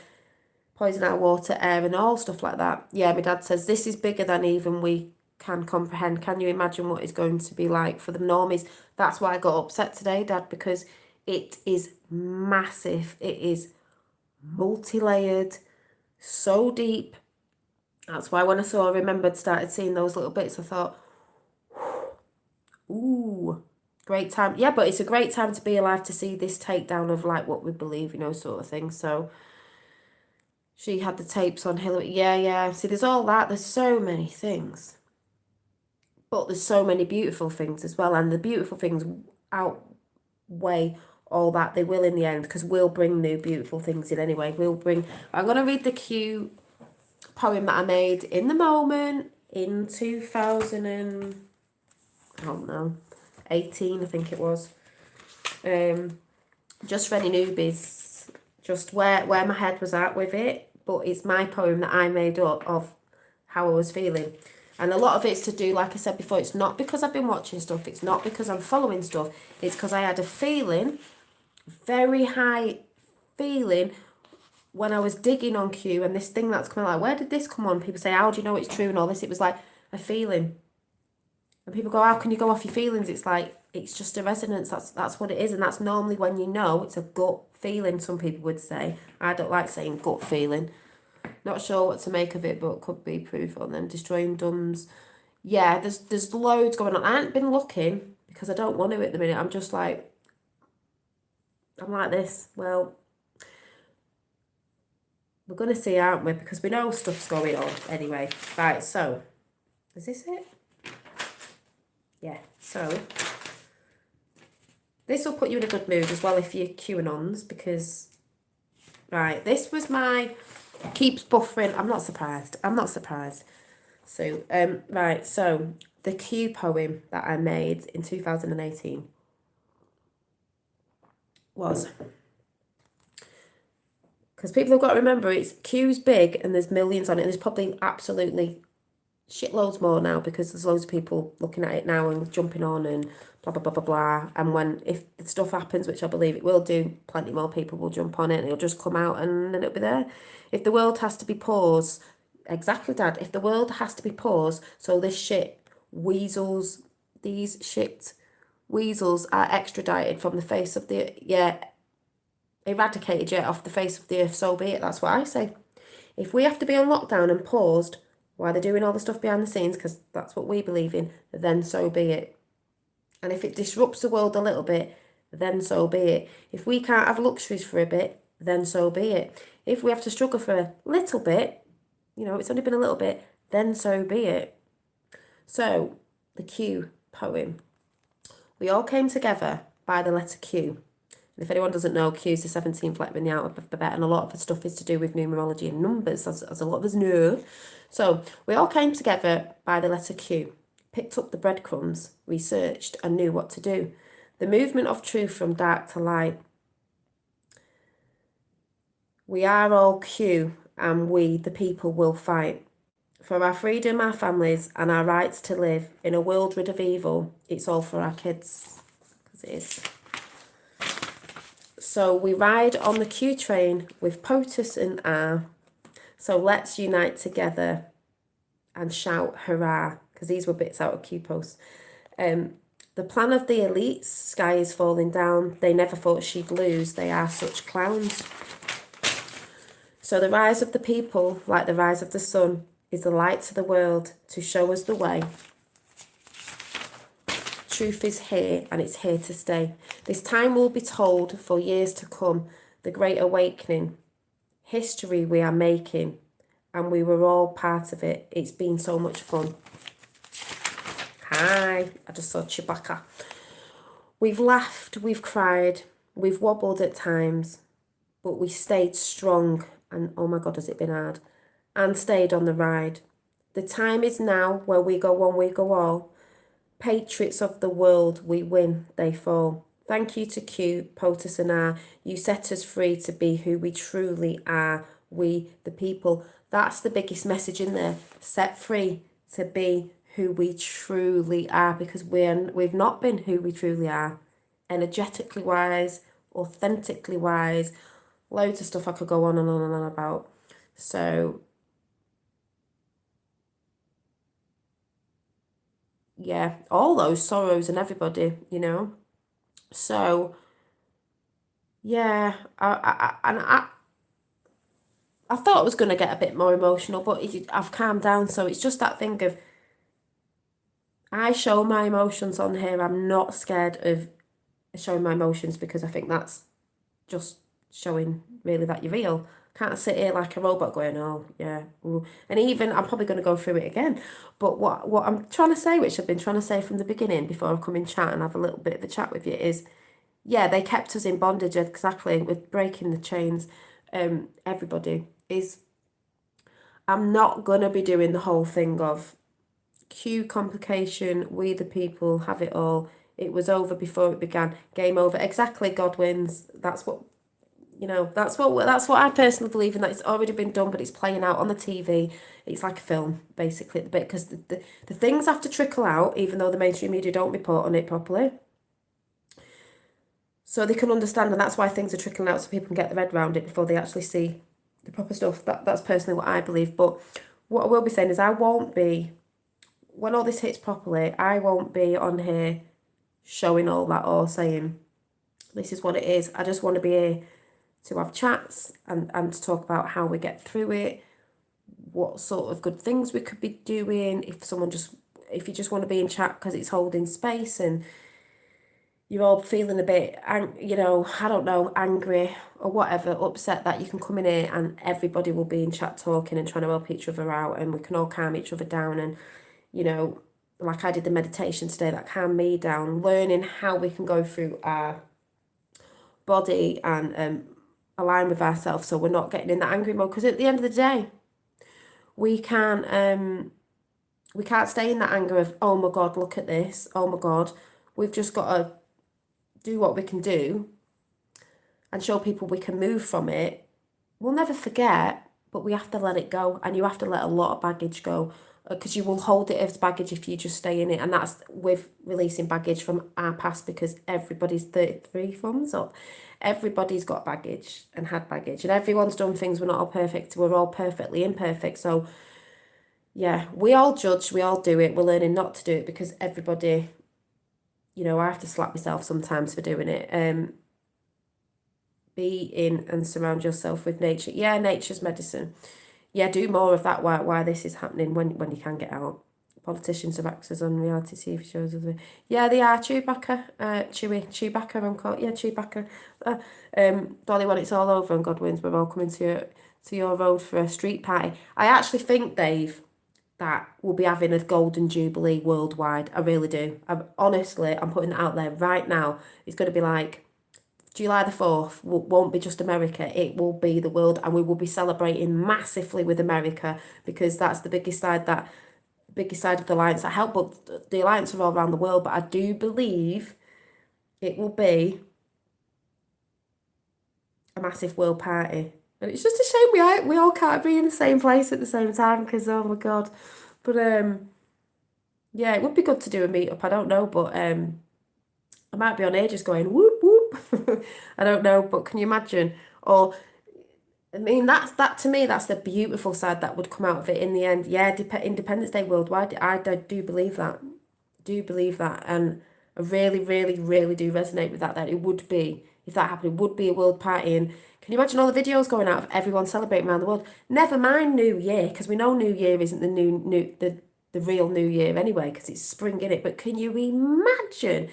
poison our water, air, and all stuff like that. Yeah, my dad says this is bigger than even we can comprehend. Can you imagine what it's going to be like for the normies? That's why I got upset today, Dad, because it is massive. It is multi-layered, so deep. That's why when I started seeing those little bits, I thought, ooh, great time. Yeah, but it's a great time to be alive to see this takedown of like what we believe, sort of thing. So she had the tapes on Hillary. Yeah. See, there's all that. There's so many things. But there's so many beautiful things as well. And the beautiful things outweigh all that. They will in the end, because we'll bring new beautiful things in anyway. I'm going to read the Q poem that I made in the moment in 2018, I think it was. Just for any newbies, just where my head was at with it. But it's my poem that I made up of how I was feeling. And a lot of it's to do, like I said before, it's not because I've been watching stuff, it's not because I'm following stuff, it's because I had a feeling, very high feeling, when I was digging on Q, and this thing that's coming, like, where did this come on? People say, how do you know it's true and all this? It was like a feeling. And people go, how can you go off your feelings? It's like, it's just a resonance. That's what it is. And that's normally when you know it's a gut feeling, some people would say. I don't like saying gut feeling. Not sure what to make of it, but could be proof on them. Destroying dumbs. Yeah, there's loads going on. I haven't been looking because I don't want to at the minute. I'm just like, I'm like this. Well, we're going to see, aren't we? Because we know stuff's going on anyway. Right, so, is this it? Yeah, so, this will put you in a good mood as well if you're QAnons, because, right, this was my, keeps buffering, I'm not surprised. So, right, so, the Q poem that I made in 2018 was, because people have got to remember, it's Q's big and there's millions on it, and there's probably absolutely shitloads more now because there's loads of people looking at it now and jumping on and blah blah blah blah blah. And when, if the stuff happens, which I believe it will do, plenty more people will jump on it and it'll just come out and then it'll be there. If the world has to be paused, exactly, Dad. If the world has to be paused, so this shit weasels, these shit weasels are extradited from the face of the, yeah, eradicated, yeah, off the face of the earth, so be it. That's what I say. If we have to be on lockdown and paused while they're doing all the stuff behind the scenes, because that's what we believe in, then so be it. And if it disrupts the world a little bit, then so be it. If we can't have luxuries for a bit, then so be it. If we have to struggle for a little bit, you know, it's only been a little bit, then so be it. So, the Q poem. We all came together by the letter Q. And if anyone doesn't know, Q is the 17th letter in the alphabet, and a lot of the stuff is to do with numerology and numbers, as a lot of us know. So we all came together by the letter Q, picked up the breadcrumbs, researched, and knew what to do. The movement of truth from dark to light. We are all Q, and we, the people, will fight. For our freedom, our families, and our rights to live in a world rid of evil. It's all for our kids, because it is. So we ride on the Q train with POTUS and R. So let's unite together and shout hurrah, because these were bits out of Q posts. The plan of the elites, sky is falling down. They never thought she'd lose. They are such clowns. So the rise of the people, like the rise of the sun, is the light to the world to show us the way. Truth is here and it's here to stay. This time will be told for years to come. The Great Awakening. History we are making. And we were all part of it. It's been so much fun. Hi, I just saw Chewbacca. We've laughed, we've cried, we've wobbled at times, but we stayed strong. And oh my God, has it been hard? And stayed on the ride. The time is now where we go one, we go all. Patriots of the world, we win, they fall. Thank you to Q, POTUS and R. You set us free to be who we truly are. We, the people. That's the biggest message in there. Set free to be who we truly are, because we've not been who we truly are. Energetically wise, authentically wise. Loads of stuff I could go on and on and on about. So, yeah, all those sorrows and everybody, you know. So, yeah, I thought I was going to get a bit more emotional, but I've calmed down. So it's just that thing of, I show my emotions on here. I'm not scared of showing my emotions, because I think that's just showing really that you're real. Can't sit here like a robot going, oh yeah, ooh. And even I'm probably going to go through it again. But what I'm trying to say, which I've been trying to say from the beginning before I've come in chat and have a little bit of a chat with you, is yeah, they kept us in bondage, exactly, with breaking the chains. Everybody is. I'm not gonna be doing the whole thing of Q complication. We the people have it all. It was over before it began. Game over. Exactly. God wins. That's what, you know. That's what I personally believe in. That it's already been done, but it's playing out on the TV. It's like a film, basically, the bit, because the things have to trickle out, even though the mainstream media don't report on it properly, so they can understand, and that's why things are trickling out, so people can get their head around it before they actually see the proper stuff. That's personally what I believe. But what I will be saying is, I won't be, when all this hits properly, I won't be on here showing all that or saying this is what it is. I just want to be here to have chats and to talk about how we get through it, what sort of good things we could be doing, if you just want to be in chat because it's holding space, and you're all feeling a bit, you know, I don't know, angry or whatever, upset, that you can come in here and everybody will be in chat talking and trying to help each other out, and we can all calm each other down. And, you know, like I did the meditation today that calmed me down, learning how we can go through our body and align with ourselves so we're not getting in that angry mode. Because at the end of the day, we can't stay in that anger of, oh my God, look at this, oh my God. We've just got to do what we can do and show people we can move from it. We'll never forget, but we have to let it go. And you have to let a lot of baggage go, because you will hold it as baggage if you just stay in it. And that's with releasing baggage from our past, because everybody's 33 thumbs up. Everybody's got baggage and had baggage, and everyone's done things. We're not all perfect. We're all perfectly imperfect. So yeah, we all judge, we all do it. We're learning not to do it, because everybody, you know, I have to slap myself sometimes for doing it. Be in and surround yourself with nature. Yeah, nature's medicine. Yeah, do more of that. Why this is happening when you can get out. Politicians are actors on reality TV shows. Yeah, they are. Chewbacca, Chewbacca, I'm called. Yeah, Chewbacca. Dolly, when it's all over and God wins, we're all coming to your road for a street party. I actually think, Dave, that we'll be having a golden jubilee worldwide. I really do. Honestly, I'm putting it out there right now. It's going to be like July the 4th won't be just America, it will be the world, and we will be celebrating massively with America, because that's the biggest side of the alliance that help. But the alliance are all around the world, but I do believe it will be a massive world party. And it's just a shame we all can't be in the same place at the same time, because oh my God. But yeah, it would be good to do a meetup. I don't know, but I might be on here just going whoop whoop. I don't know, but can you imagine? Or I mean, that to me, that's the beautiful side that would come out of it in the end. Yeah, Independence Day worldwide. I do believe that. Do believe that, and I really, really, really do resonate with that. That it would be, if that happened, it would be a world party. And can you imagine all the videos going out of everyone celebrating around the world? Never mind New Year, because we know New Year isn't the real New Year anyway, because it's spring in it. But can you imagine?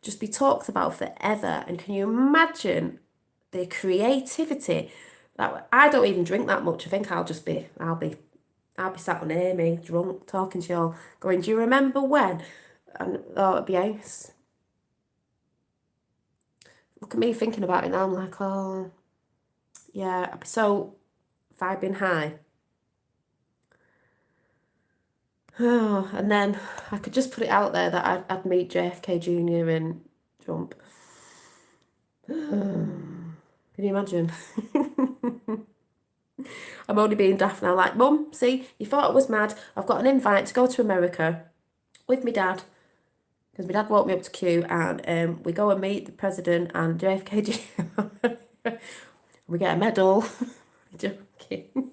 Just be talked about forever. And can you imagine the creativity? That I don't even drink that much. I think I'll be sat on here, me, drunk, talking to y'all, going, do you remember when? And oh, it'd be ace. Look at me thinking about it now. I'm like, oh, yeah, I'd be so vibing high. Oh, and then I could just put it out there that I'd meet JFK Jr. and Trump. Can you imagine? I'm only being daft now. Like, Mum, see, you thought I was mad. I've got an invite to go to America with my dad, because my dad walked me up to Q, and we go and meet the president and JFK Jr. We get a medal. Joking.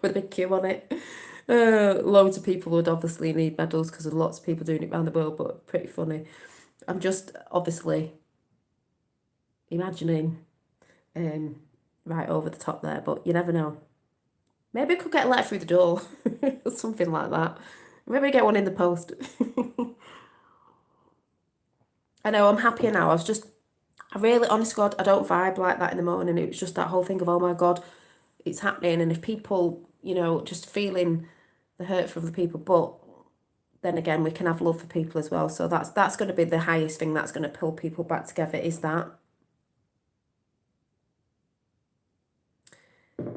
With a big Q on it. Loads of people would obviously need medals, because there's lots of people doing it around the world, but pretty funny. I'm just obviously imagining right over the top there, but you never know. Maybe I could get a letter through the door. Something like that. Maybe get one in the post. I know, I'm happier now. I really, honest God, I don't vibe like that in the morning. It was just that whole thing of, oh my God, it's happening. And if people, you know, just feeling the hurt from the people, but then again, we can have love for people as well. So that's going to be the highest thing that's going to pull people back together, is that.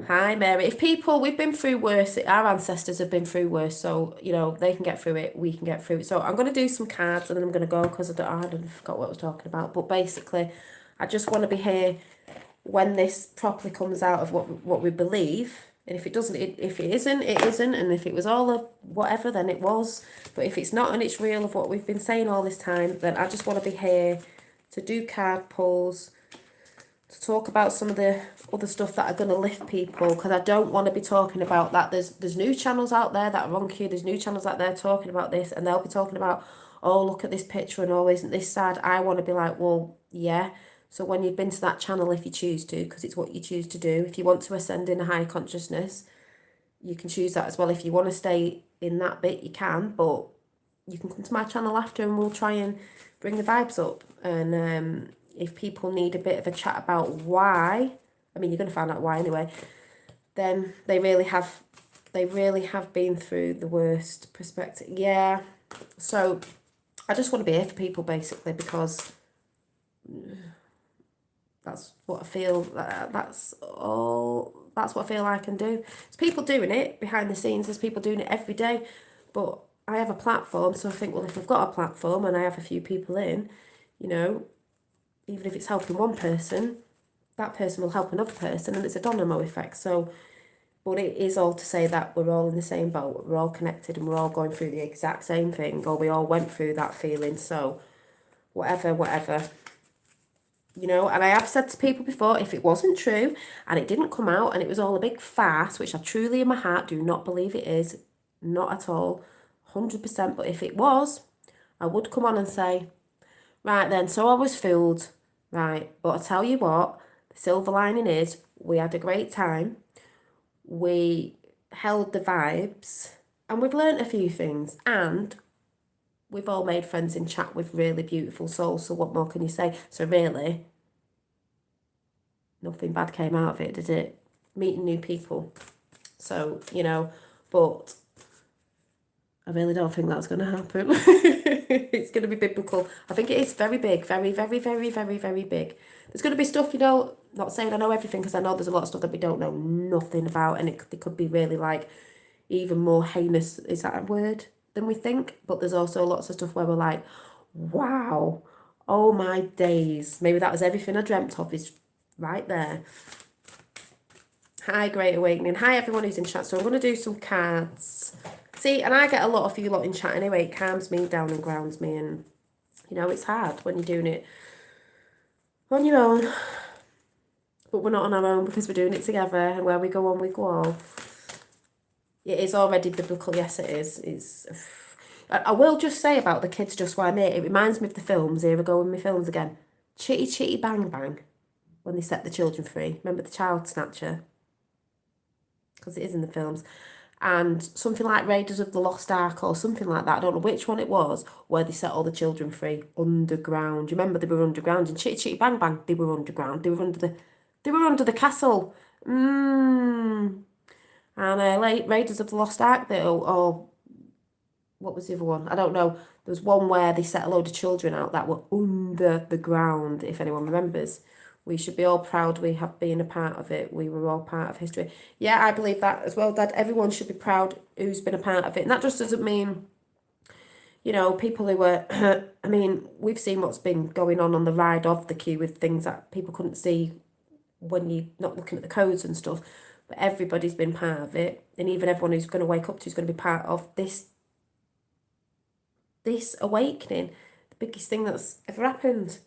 Hi, Mary. We've been through worse. Our ancestors have been through worse. So, you know, they can get through it. We can get through it. So I'm going to do some cards and then I'm going to go, because I forgot what I was talking about. But basically, I just want to be here when this properly comes out of what we believe. And if it doesn't, if it isn't, it isn't. And if it was all of whatever, then it was. But if it's not and it's real of what we've been saying all this time, then I just want to be here to do card pulls, to talk about some of the other stuff that are going to lift people, because I don't want to be talking about that. There's new channels out there that are on Q. There's new channels out there talking about this, and they'll be talking about, oh, look at this picture and oh, isn't this sad? I want to be like, well, yeah. So when you've been to that channel, if you choose to, because it's what you choose to do, if you want to ascend in a higher consciousness, you can choose that as well. If you want to stay in that bit, you can, but you can come to my channel after and we'll try and bring the vibes up. And if people need a bit of a chat about why, I mean, you're going to find out why anyway, then they really have been through the worst perspective. Yeah. So I just want to be here for people, basically, because that's what I feel. That's what I feel I can do. There's people doing it behind the scenes. There's people doing it every day. But I have a platform, so I think, well, if I've got a platform and I have a few people in, you know, even if it's helping one person, that person will help another person, and it's a domino effect. So, but it is all to say that we're all in the same boat. We're all connected and we're all going through the exact same thing, or we all went through that feeling. So, whatever. You know, and I have said to people before, if it wasn't true and it didn't come out and it was all a big farce, which I truly in my heart do not believe it is, not at all, 100%, but if it was, I would come on and say, right then, so I was fooled, right, but I tell you what, the silver lining is we had a great time, we held the vibes, and we've learnt a few things, and we've all made friends in chat with really beautiful souls, so what more can you say? So really, nothing bad came out of it, did it? Meeting new people. So, you know, but I really don't think that's going to happen. It's going to be biblical. I think it is very big, very, very, very, very, very big. There's going to be stuff, you know, not saying I know everything, because I know there's a lot of stuff that we don't know nothing about, and it could be really like even more heinous, is that a word, than we think. But there's also lots of stuff where we're like, wow, oh my days. Maybe that was everything I dreamt of is right there. Hi, Great Awakening. Hi, everyone who's in chat. So I'm going to do some cards. See, and I get a lot of you lot in chat anyway. It calms me down and grounds me. And, you know, it's hard when you're doing it on your own. But we're not on our own because we're doing it together. And where we go on, we go all. It is already biblical. Yes, it is. It's. I will just say about the kids, just why I made it. It reminds me of the films. Here we go with my films again. Chitty Chitty Bang Bang. When they set the children free. Remember the child snatcher? Because it is in the films. And something like Raiders of the Lost Ark or something like that, I don't know which one it was, where they set all the children free underground. You remember they were underground in Chitty Chitty Bang Bang? They were underground. They were under the castle. And Raiders of the Lost Ark, what was the other one? I don't know. There was one where they set a load of children out that were under the ground, if anyone remembers. We should be all proud we have been a part of it. We were all part of history. Yeah, I believe that as well, Dad. Everyone should be proud who's been a part of it. And that just doesn't mean, you know, people who were, I mean, we've seen what's been going on the ride of the queue with things that people couldn't see when you're not looking at the codes and stuff. But everybody's been part of it. And even everyone who's going to wake up to is going to be part of this awakening. The biggest thing that's ever happened.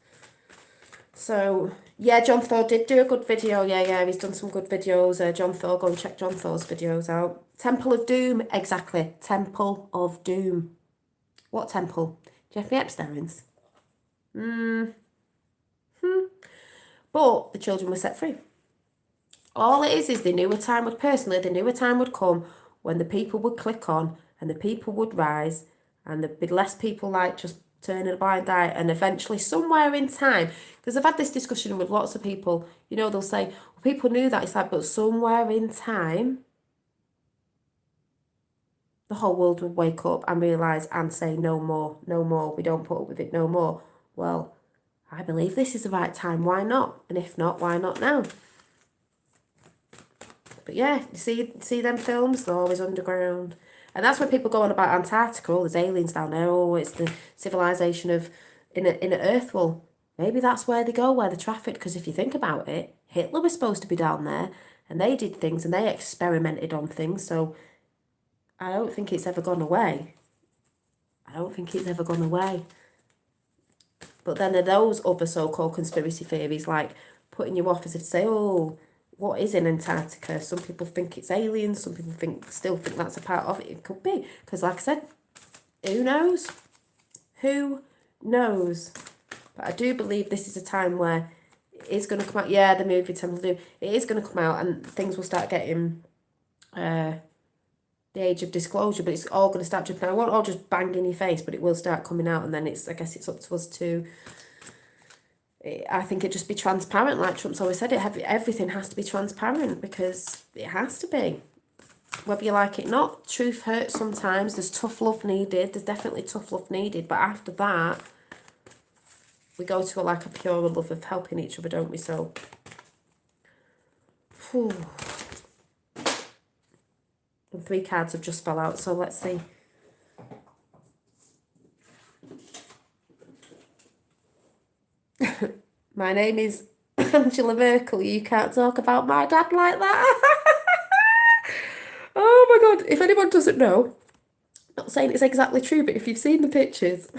So, yeah, John Thor did do a good video. Yeah, he's done some good videos. John Thor, go and check John Thor's videos out. Temple of Doom, exactly. Temple of Doom. What temple? Jeffrey Epstein's. But the children were set free. All it is they knew a time would come when the people would click on and the people would rise and there'd be less people like just turning a blind eye, and eventually somewhere in time, because I've had this discussion with lots of people, you know, they'll say, well, people knew that, it's like, but somewhere in time, the whole world would wake up and realise and say, no more, we don't put up with it no more. Well, I believe this is the right time, why not? And if not, why not now? But yeah, you see them films, they're always underground. And that's when people go on about Antarctica, oh, there's aliens down there, oh, it's the civilization of in a Earth. Well, maybe that's where they go, where they're trafficked, because if you think about it, Hitler was supposed to be down there, and they did things, and they experimented on things, so I don't think it's ever gone away. But then there are those other so-called conspiracy theories, like putting you off as if to say, oh, what is in Antarctica? Some people think it's aliens. Some people still think that's a part of it. It could be. Because like I said, who knows? Who knows? But I do believe this is a time where it is going to come out. Yeah, the movie Temple of Doom. It is going to come out and things will start getting the age of disclosure, but it's all going to start jumping out. It won't all just bang in your face, but it will start coming out, and then I guess it's up to us to, I think it just be transparent, like Trump's always said, everything has to be transparent, because it has to be. Whether you like it or not, truth hurts sometimes, there's tough love needed, there's definitely tough love needed, but after that, we go to a purer love of helping each other, don't we? So, whew. And 3 cards have just fell out, so let's see. My name is Angela Merkel. You can't talk about my dad like that. Oh my God. If anyone doesn't know, not saying it's exactly true, but if you've seen the pictures,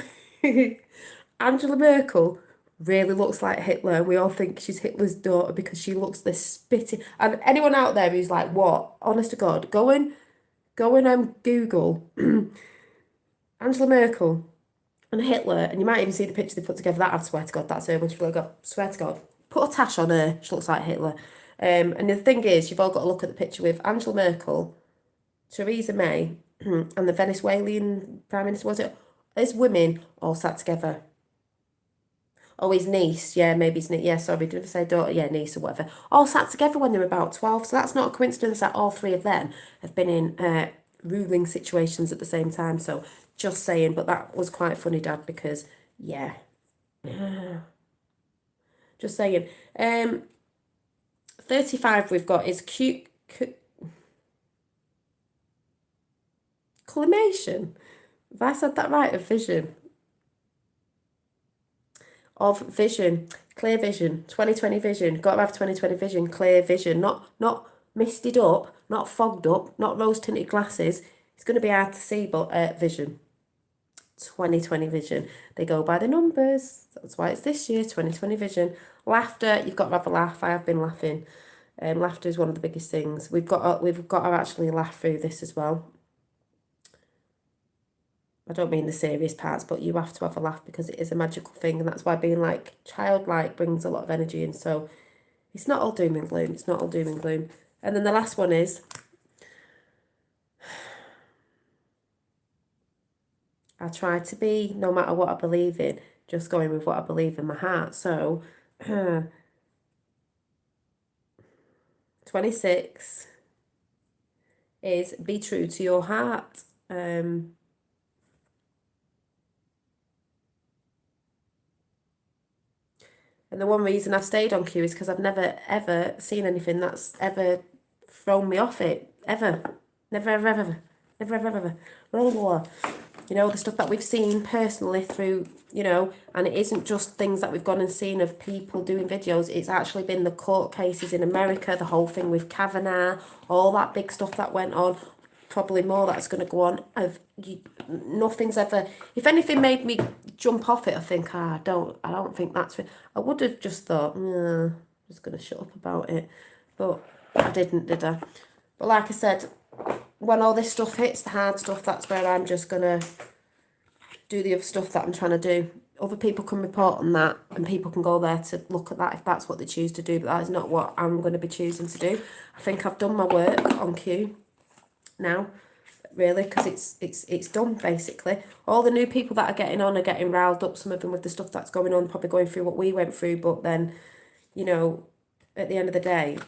Angela Merkel really looks like Hitler. We all think she's Hitler's daughter because she looks this spitty. And anyone out there who's like, what? Honest to God, go and Google Angela Merkel and Hitler, and you might even see the picture they put together. That, I swear to God, that's her when she got, swear to God, put a tash on her, she looks like Hitler. And the thing is, you've all got to look at the picture with Angela Merkel, Theresa May, and the Venezuelan Prime Minister, was it? As women all sat together. Oh, his niece, yeah, maybe his niece, yeah, sorry, did I say daughter? Yeah, niece or whatever. All sat together when they were about 12, so that's not a coincidence that all 3 of them have been in ruling situations at the same time, so just saying, but that was quite funny, Dad, because, yeah. Just saying. 35 we've got is collimation. Have I said that right? Of vision. Of vision. Clear vision. 2020 vision. Got to have 2020 vision. Clear vision. Not misted up, not fogged up, not rose-tinted glasses. It's going to be hard to see, but vision. 2020 vision. They go by the numbers. That's why it's this year, 2020 vision. Laughter, you've got to have a laugh. I have been laughing. Laughter is one of the biggest things. We've got to actually laugh through this as well. I don't mean the serious parts, but you have to have a laugh because it is a magical thing, and that's why being childlike brings a lot of energy in. So it's not all doom and gloom. It's not all doom and gloom. And then the last one is, I try to be, no matter what I believe in, just going with what I believe in my heart. So 26 is be true to your heart. And the one reason I've stayed on Q is because I've never, ever seen anything that's ever thrown me off it. Ever. Never, ever, ever. Never, ever, ever. Blah, blah, blah. You know, the stuff that we've seen personally through, and it isn't just things that we've gone and seen of people doing videos. It's actually been the court cases in America, the whole thing with Kavanaugh, all that big stuff that went on. Probably more that's going to go on. Nothing's ever, if anything made me jump off it, I think, I don't think that's it. I would have just thought, I'm just going to shut up about it. But I didn't, did I? But like I said, when all this stuff hits, the hard stuff, that's where I'm just going to do the other stuff that I'm trying to do. Other people can report on that, and people can go there to look at that if that's what they choose to do, but that is not what I'm going to be choosing to do. I think I've done my work on Q now, really, because it's done, basically. All the new people that are getting on are getting riled up, some of them with the stuff that's going on, probably going through what we went through, but then, at the end of the day,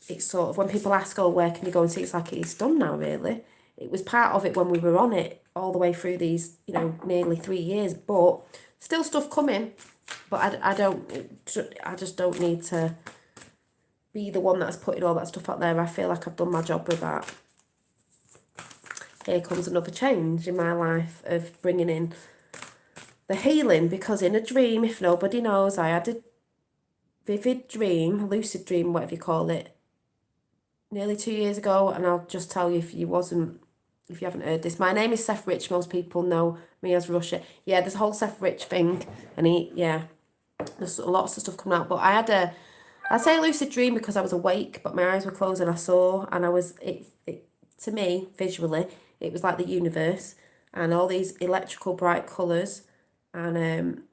it's sort of, when people ask, oh, where can you go and see, it's like, it's done now, really. It was part of it when we were on it, all the way through these, nearly 3 years, but still stuff coming, but I just don't need to be the one that's putting all that stuff out there. I feel like I've done my job with that. Here comes another change in my life of bringing in the healing, because in a dream, if nobody knows, I had a vivid dream, lucid dream, whatever you call it, nearly 2 years ago, and I'll just tell you if you haven't heard this. My name is Seth Rich. Most people know me as Russia. Yeah, there's a whole Seth Rich thing, and there's lots of stuff coming out. But I'd say a lucid dream because I was awake, but my eyes were closed and I saw, and to me, visually, it was like the universe and all these electrical bright colours, and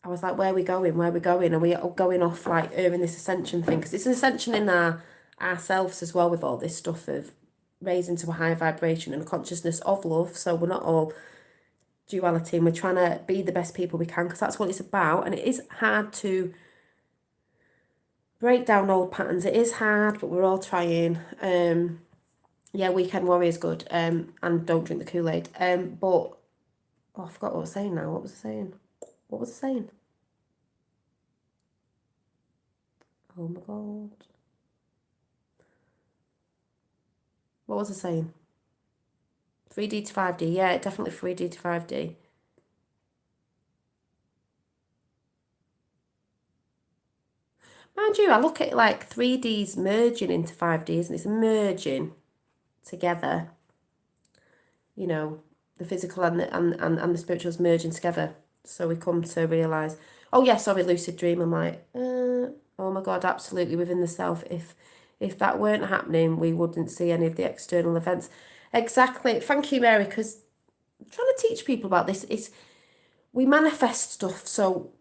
I was like, where are we going? Where are we going? Are we going off in this ascension thing? Because it's an ascension in ourselves as well, with all this stuff of raised into a higher vibration and a consciousness of love. So we're not all duality, and we're trying to be the best people we can, because that's what it's about. And it is hard to break down old patterns. It is hard, but we're all trying. Yeah, weekend warrior is good. And don't drink the Kool-Aid. But I forgot what I was saying now. What was I saying? What was I saying? Oh my god. What was I saying? 3D to 5D. Yeah, definitely 3D to 5D. Mind you, I look at it like 3D's merging into 5Ds, and it's merging together. You know, the physical and the spiritual's merging together. So we come to realise, oh yeah, sorry, lucid dream. I'm like, oh my god, absolutely within the self. If that weren't happening, we wouldn't see any of the external events. Exactly. Thank you, Mary, because I'm trying to teach people about this. It's we manifest stuff, so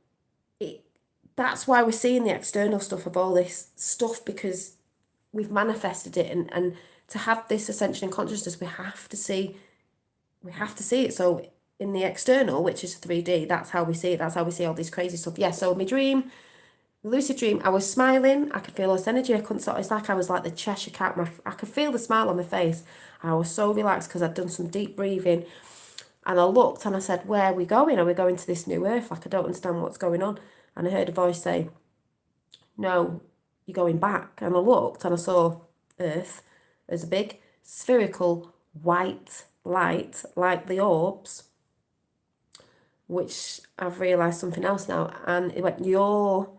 that's why we're seeing the external stuff of all this stuff, because we've manifested it, and to have this ascension in consciousness, we have to see it. So in the external, which is 3D, that's how we see it. That's how we see all this crazy stuff. Yeah, so my dream, lucid dream, I was smiling. I could feel all this energy. I couldn't stop. It's like I was like the Cheshire Cat. I could feel the smile on my face. I was so relaxed because I'd done some deep breathing. And I looked and I said, where are we going? Are we going to this new earth? Like, I don't understand what's going on. And I heard a voice say, no, you're going back. And I looked and I saw Earth as a big spherical white light, like the orbs, which I've realised something else now. And it went, you're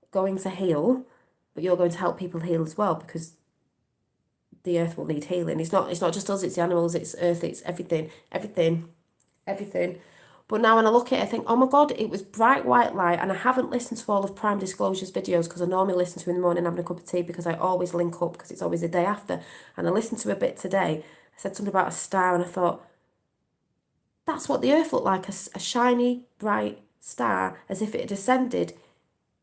going to heal, but you're going to help people heal as well, because the Earth will need healing. It's not just us, it's the animals, it's Earth, it's everything. But now when I look at it, I think, oh my god, it was bright white light. And I haven't listened to all of Prime Disclosure's videos, because I normally listen to in the morning having a cup of tea, because I always link up, because it's always the day after. And I listened to a bit today. I said something about a star, and I thought, that's what the Earth looked like, a shiny, bright star, as if it had ascended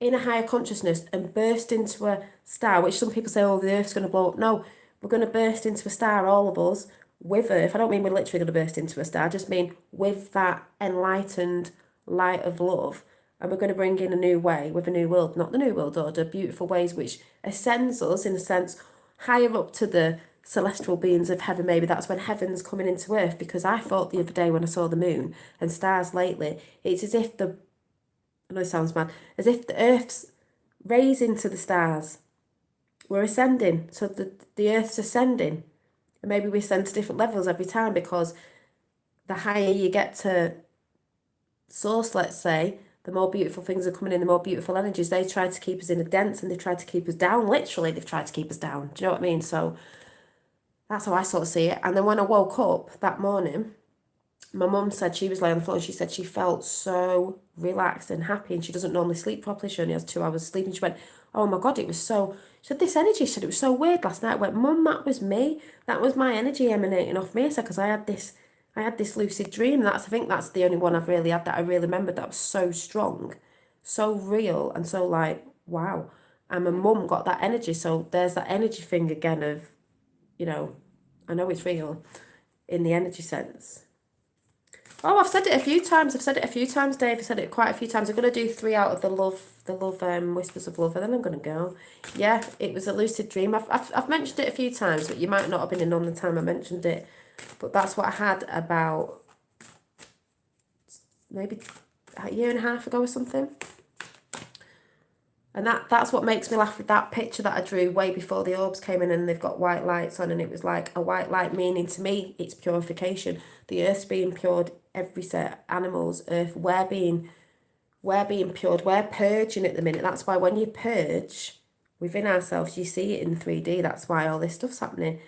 in a higher consciousness and burst into a star, which some people say, oh, the Earth's going to blow up. No, we're going to burst into a star, all of us, with Earth. I don't mean we're literally going to burst into a star, I just mean with that enlightened light of love. And we're going to bring in a new way, with a new world, not the new world order, beautiful ways, which ascends us, in a sense, higher up to the celestial beings of heaven. Maybe that's when heaven's coming into earth, because I thought the other day when I saw the moon and stars lately, it's as if I know it sounds mad, as if the earth's raising to the stars. We're ascending, so the earth's ascending. And maybe we ascend to different levels every time, because the higher you get to source, let's say, the more beautiful things are coming in, the more beautiful energies. They try to keep us in a dance, and they try to keep us down. Literally, they've tried to keep us down. Do you know what I mean? So that's how I sort of see it. And then when I woke up that morning, my mum said, she was laying on the floor, and she said she felt so relaxed and happy, and she doesn't normally sleep properly. She only has 2 hours sleep, and she went, oh my god, it was so, she said, this energy, she said, it was so weird last night. I went, Mum, that was me. That was my energy emanating off me. I said, because I had this lucid dream. I think that's the only one I've really had that I really remembered that was so strong, so real, and so like, wow. And my mum got that energy. So there's that energy thing again of, you know, I know it's real in the energy sense. Oh, I've said it a few times. Dave. I've said it quite a few times. I'm going to do 3 out of the love whispers of love, and then I'm going to go. Yeah, it was a lucid dream. I've mentioned it a few times, but you might not have been in on the time I mentioned it. But that's what I had about maybe a year and a half ago or something. And that's what makes me laugh, with that picture that I drew way before the orbs came in, and they've got white lights on, and it was like a white light, meaning to me it's purification. The earth's being pured, every set animals, earth, we're being pured, we're purging at the minute. That's why when you purge within ourselves, you see it in 3D. That's why all this stuff's happening.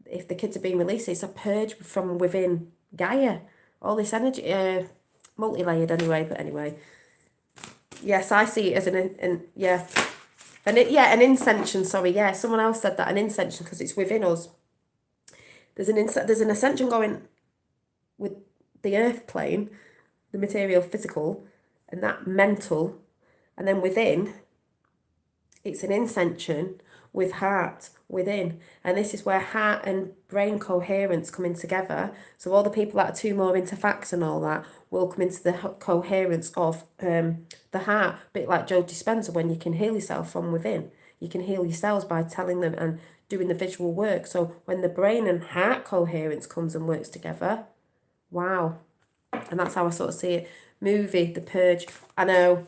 If the kids are being released, it's a purge from within Gaia. All this energy, multi-layered anyway, but anyway. Yes, I see it as an incension. Sorry, yeah. Someone else said that, an incension, because it's within us. There's an ascension going with the earth plane, the material, physical, and that mental, and then within, it's an ascension, with heart within. And this is where heart and brain coherence coming together. So all the people that are too more into facts and all that will come into the coherence of the heart. A bit like Joe Dispenza, when you can heal yourself from within. You can heal yourselves by telling them and doing the visual work. So when the brain and heart coherence comes and works together, wow. And that's how I sort of see it. Movie, The Purge. I know.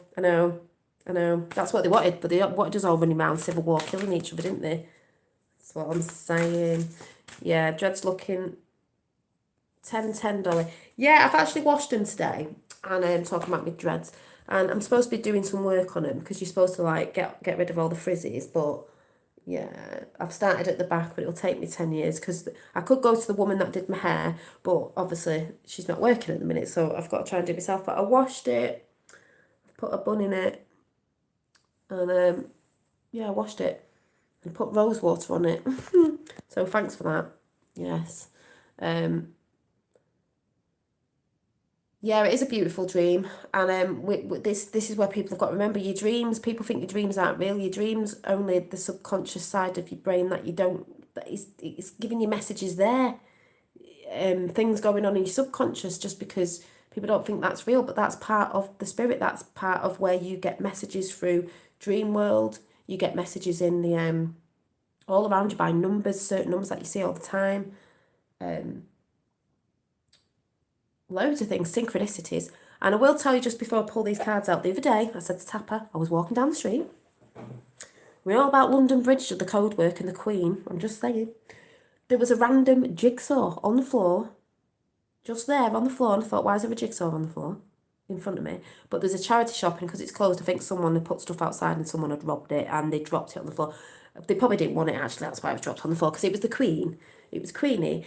That's what they wanted, but they wanted us all running around civil war, killing each other, didn't they? That's what I'm saying. Yeah, Dread's looking $10. Yeah, I've actually washed them today, and I'm talking about my dreads. And I'm supposed to be doing some work on them because you're supposed to like get rid of all the frizzies, but yeah, I've started at the back, but it'll take me 10 years because I could go to the woman that did my hair, but obviously she's not working at the minute, so I've got to try and do it myself. But I washed it, put a bun in it, and yeah, I washed it and put rose water on it. So thanks for that. Yes. Yeah, it is a beautiful dream, and this is where people have got to remember your dreams. People think your dreams aren't real. Your dreams only the subconscious side of your brain that you don't. That is, it's giving you messages there. Things going on in your subconscious just because people don't think that's real, but that's part of the spirit. That's part of where you get messages through dream world. You get messages in the all around you by numbers, certain numbers that you see all the time. Loads of things, synchronicities. And I will tell you just before I pull these cards out, the other day, I said to Tapper, I was walking down the street. We're all about London Bridge, the code work and the Queen. I'm just saying. There was a random jigsaw on the floor, just there on the floor. And I thought, why is there a jigsaw on the floor in front of me? But there's a charity shop, and because it's closed, I think someone had put stuff outside and someone had robbed it and they dropped it on the floor. They probably didn't want it, actually. That's why it was dropped on the floor, because it was the Queen. It was Queenie.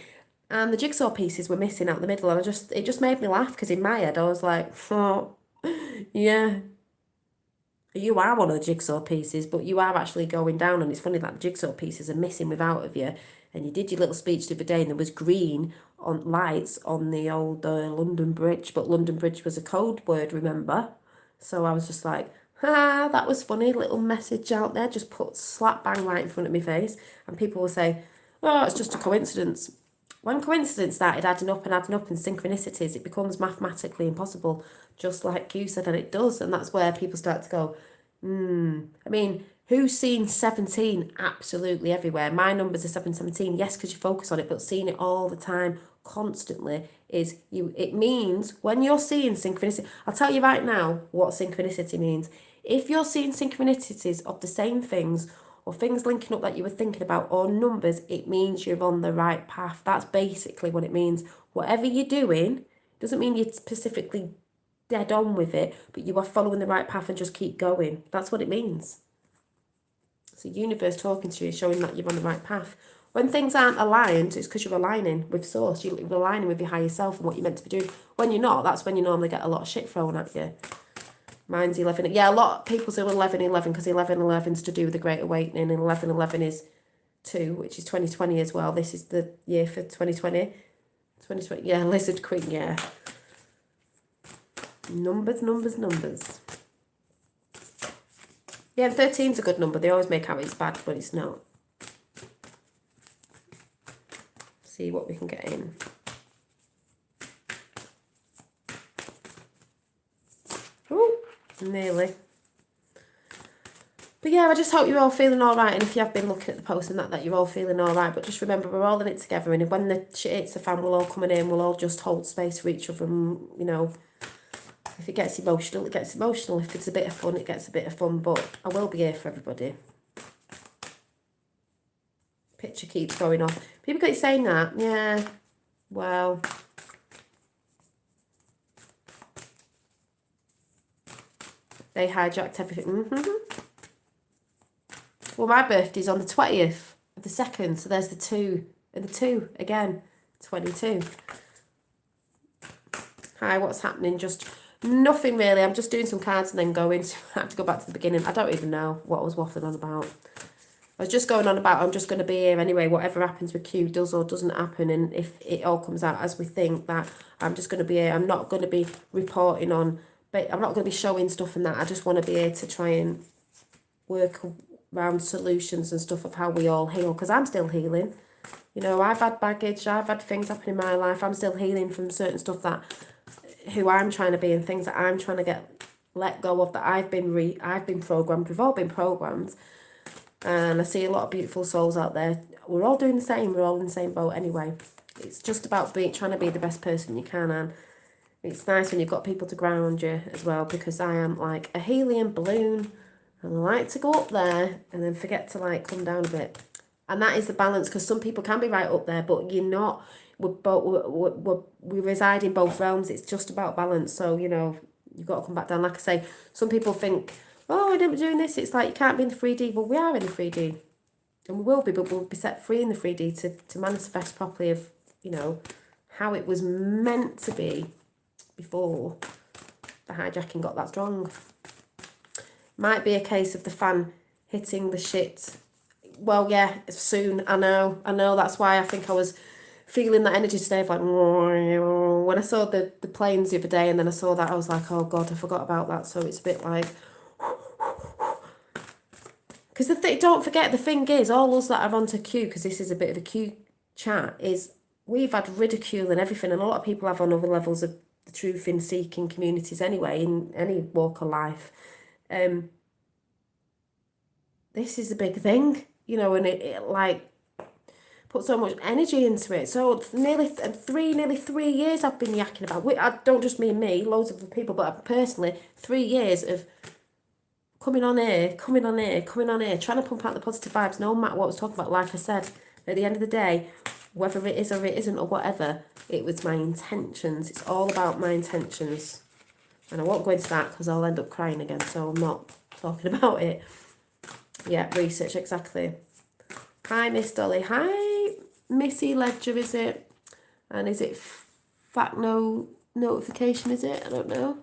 And the jigsaw pieces were missing out the middle, and it just made me laugh, because in my head I was like, oh, yeah, you are one of the jigsaw pieces, but you are actually going down, and it's funny that the jigsaw pieces are missing without of you. And you did your little speech the other day, and there was green on lights on the old London Bridge, but London Bridge was a code word, remember? So I was just like, that was funny, little message out there, just put slap bang right in front of my face. And people will say, oh, it's just a coincidence. When coincidence started adding up in synchronicities, it becomes mathematically impossible, just like you said, and it does. And that's where people start to go, I mean, who's seen 17 absolutely everywhere? My numbers are 717, yes, because you focus on it, but seeing it all the time, constantly, it means when you're seeing synchronicity, I'll tell you right now what synchronicity means. If you're seeing synchronicities of the same things, or things linking up that you were thinking about, or numbers, it means you're on the right path. That's basically what it means. Whatever you're doing, doesn't mean you're specifically dead on with it, but you are following the right path and just keep going. That's what it means. It's the universe talking to you, showing that you're on the right path. When things aren't aligned, it's because you're aligning with source. You're aligning with your higher self and what you're meant to be doing. When you're not, that's when you normally get a lot of shit thrown at you. Mine's 11. Yeah, a lot of people say 11 because 11 is to do with the Great Awakening, and 11 is 2, which is 2020 as well. This is the year for 2020. 2020, yeah, Lizard Queen, yeah. Numbers. Yeah, 13's a good number. They always make out it's bad, but it's not. See what we can get in. Ooh, nearly. But yeah, I just hope you're all feeling all right. And if you have been looking at the post and that you're all feeling all right. But just remember, we're all in it together. And when the shit hits the fan, we'll all come in. We'll all just hold space for each other. And, you know, if it gets emotional, it gets emotional. If it's a bit of fun, it gets a bit of fun. But I will be here for everybody. Picture keeps going off. People keep saying that. Yeah. Well. They hijacked everything. Well, my birthday's on the 20th of the 2nd. So there's the 2. And the 2 again. 22. Hi, what's happening? Just nothing really. I'm just doing some cards and then going. So I have to go back to the beginning. I don't even know what I was waffling on about. I was just going on about I'm just going to be here anyway. Whatever happens with Q does or doesn't happen. And if it all comes out as we think, that I'm just going to be here. I'm not going to be reporting on, but I'm not going to be showing stuff and that. I just want to be here to try and work around solutions and stuff of how we all heal, because I'm still healing. You know, I've had baggage, I've had things happen in my life. I'm still healing from certain stuff that who I'm trying to be and things that I'm trying to let go of, that I've been programmed. We've all been programmed. And I see a lot of beautiful souls out there. We're all doing the same. We're all in the same boat anyway. It's just about trying to be the best person you can. And it's nice when you've got people to ground you as well, because I am like a helium balloon. And I like to go up there and then forget to like come down a bit. And that is the balance, because some people can be right up there, but you're not. We reside in both realms. It's just about balance. So, you know, you've got to come back down. Like I say, some people think, oh, I never doing this. It's like you can't be in the 3D. Well, we are in the 3D. And we will be, but we'll be set free in the 3D to manifest properly of, you know, how it was meant to be before the hijacking got that strong. Might be a case of the fan hitting the shit. Well, yeah, soon. I know. That's why I think I was feeling that energy today of like, when I saw the planes the other day, and then I saw that, I was like, oh God, I forgot about that. So it's a bit like, because don't forget, the thing is, all us that are onto Q, because this is a bit of a Q chat, is we've had ridicule and everything, and a lot of people have on other levels of the truth in seeking communities anyway, in any walk of life. This is a big thing, you know, and it like put so much energy into it. So nearly 3 years I've been yakking about. I don't just mean me, loads of other people, but personally, 3 years of coming on here, trying to pump out the positive vibes, no matter what I was talking about. Like I said, at the end of the day, whether it is or it isn't or whatever, it was my intentions. It's all about my intentions. And I won't go into that because I'll end up crying again, so I'm not talking about it. Yeah, research, exactly. Hi, Miss Dolly. Hi, Missy Ledger, is it? And is it fact no notification, is it? I don't know.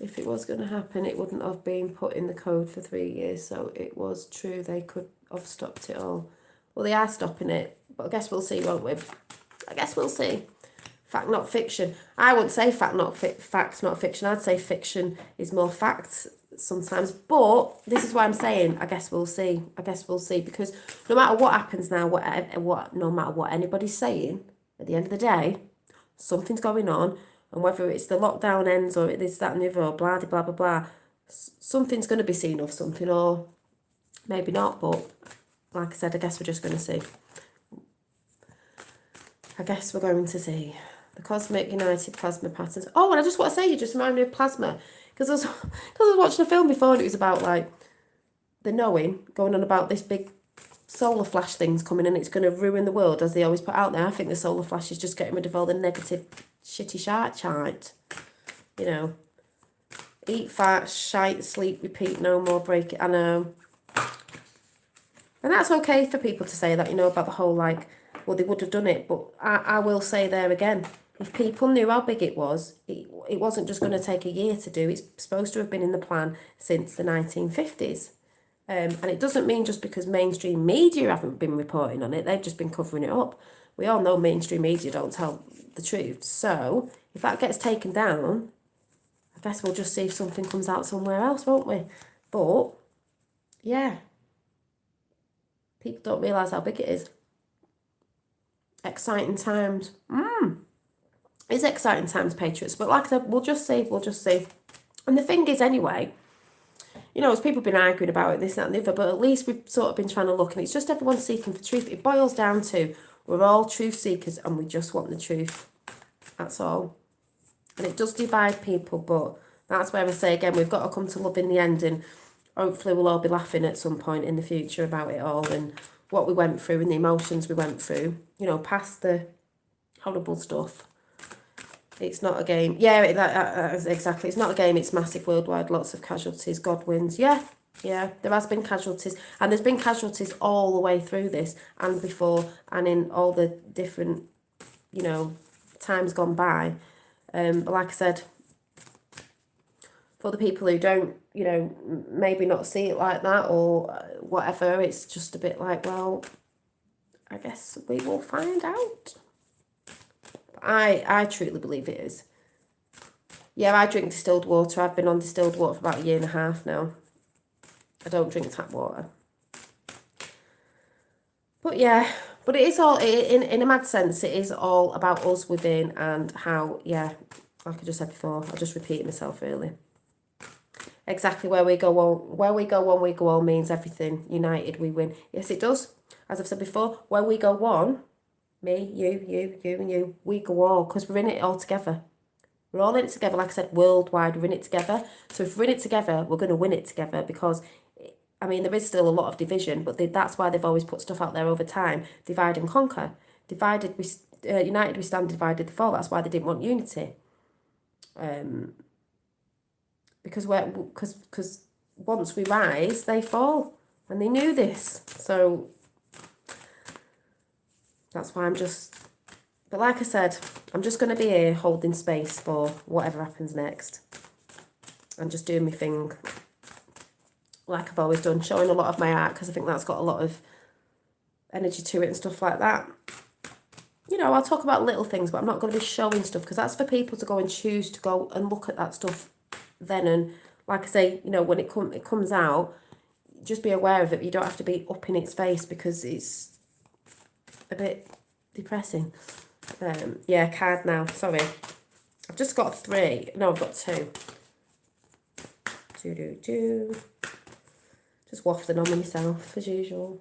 If it was going to happen, it wouldn't have been put in the code for 3 years, so it was true. They could have stopped it all. Well, they are stopping it, but I guess we'll see, won't we? I guess we'll see. Fact, not fiction. I wouldn't say fact, not fiction. I'd say fiction is more fact sometimes. But this is why I'm saying, I guess we'll see. Because no matter what happens now, no matter what anybody's saying, at the end of the day, something's going on. And whether it's the lockdown ends or it is that and the other or blah, blah, blah, blah, something's going to be seen of something, or maybe not. But like I said, I guess we're just going to see. I guess we're going to see. The Cosmic United Plasma Patterns. Oh, and I just want to say, you just remind me of plasma. Because I was watching a film before, and it was about like the knowing, going on about this big solar flash thing's coming and it's going to ruin the world, as they always put out there. I think the solar flash is just getting rid of all the negative shitty shite. You know, eat fat, shite, sleep, repeat, no more, break it. I know. And that's okay for people to say that, you know, about the whole like, well, they would have done it. But I will say there again, if people knew how big it was, it wasn't just going to take a year to do. It's supposed to have been in the plan since the 1950s. And it doesn't mean just because mainstream media haven't been reporting on it, they've just been covering it up. We all know mainstream media don't tell the truth. So if that gets taken down, I guess we'll just see if something comes out somewhere else, won't we? But, yeah. People don't realise how big it is. Exciting times. It's exciting times, Patriots. But like I said, we'll just see. And the thing is, anyway, you know, as people have been arguing about it, this, that and the other, but at least we've sort of been trying to look, and it's just everyone seeking for truth. It boils down to, we're all truth seekers and we just want the truth. That's all. And it does divide people, but that's where I say again, we've got to come to love in the end, and hopefully we'll all be laughing at some point in the future about it all and what we went through and the emotions we went through, you know, past the horrible stuff. It's not a game. Yeah, exactly. It's not a game. It's massive worldwide. Lots of casualties. God wins. Yeah. There has been casualties. And there's been casualties all the way through this and before and in all the different, you know, times gone by. But like I said, for the people who don't, you know, maybe not see it like that or whatever, it's just a bit like, well, I guess we will find out. I truly believe it is. Yeah, I drink distilled water. I've been on distilled water for about 1.5 years now. I don't drink tap water. But yeah, but it is all, in a mad sense, it is all about us within and how, yeah, like I just said before, I'll just repeat myself really. Exactly where we go on, where we go one, we go all means everything. United, we win. Yes, it does. As I've said before, where we go one, me, you, and you, we go all, because we're in it all together. We're all in it together, like I said, worldwide, we're in it together. So if we're in it together, we're going to win it together because, I mean, there is still a lot of division, but that's why they've always put stuff out there over time. Divide and conquer. United we stand, divided we fall. That's why they didn't want unity. Because once we rise, they fall. And they knew this. So that's why but like I said, I'm just going to be here holding space for whatever happens next. And just doing my thing like I've always done, showing a lot of my art because I think that's got a lot of energy to it and stuff like that. You know, I'll talk about little things, but I'm not going to be showing stuff because that's for people to go and choose to go and look at that stuff then. And like I say, you know, when it comes out, just be aware of it. You don't have to be up in its face because it's a bit depressing. Yeah, card now. Sorry. I've just got 3. No, I've got 2. Just waffling on with myself, as usual.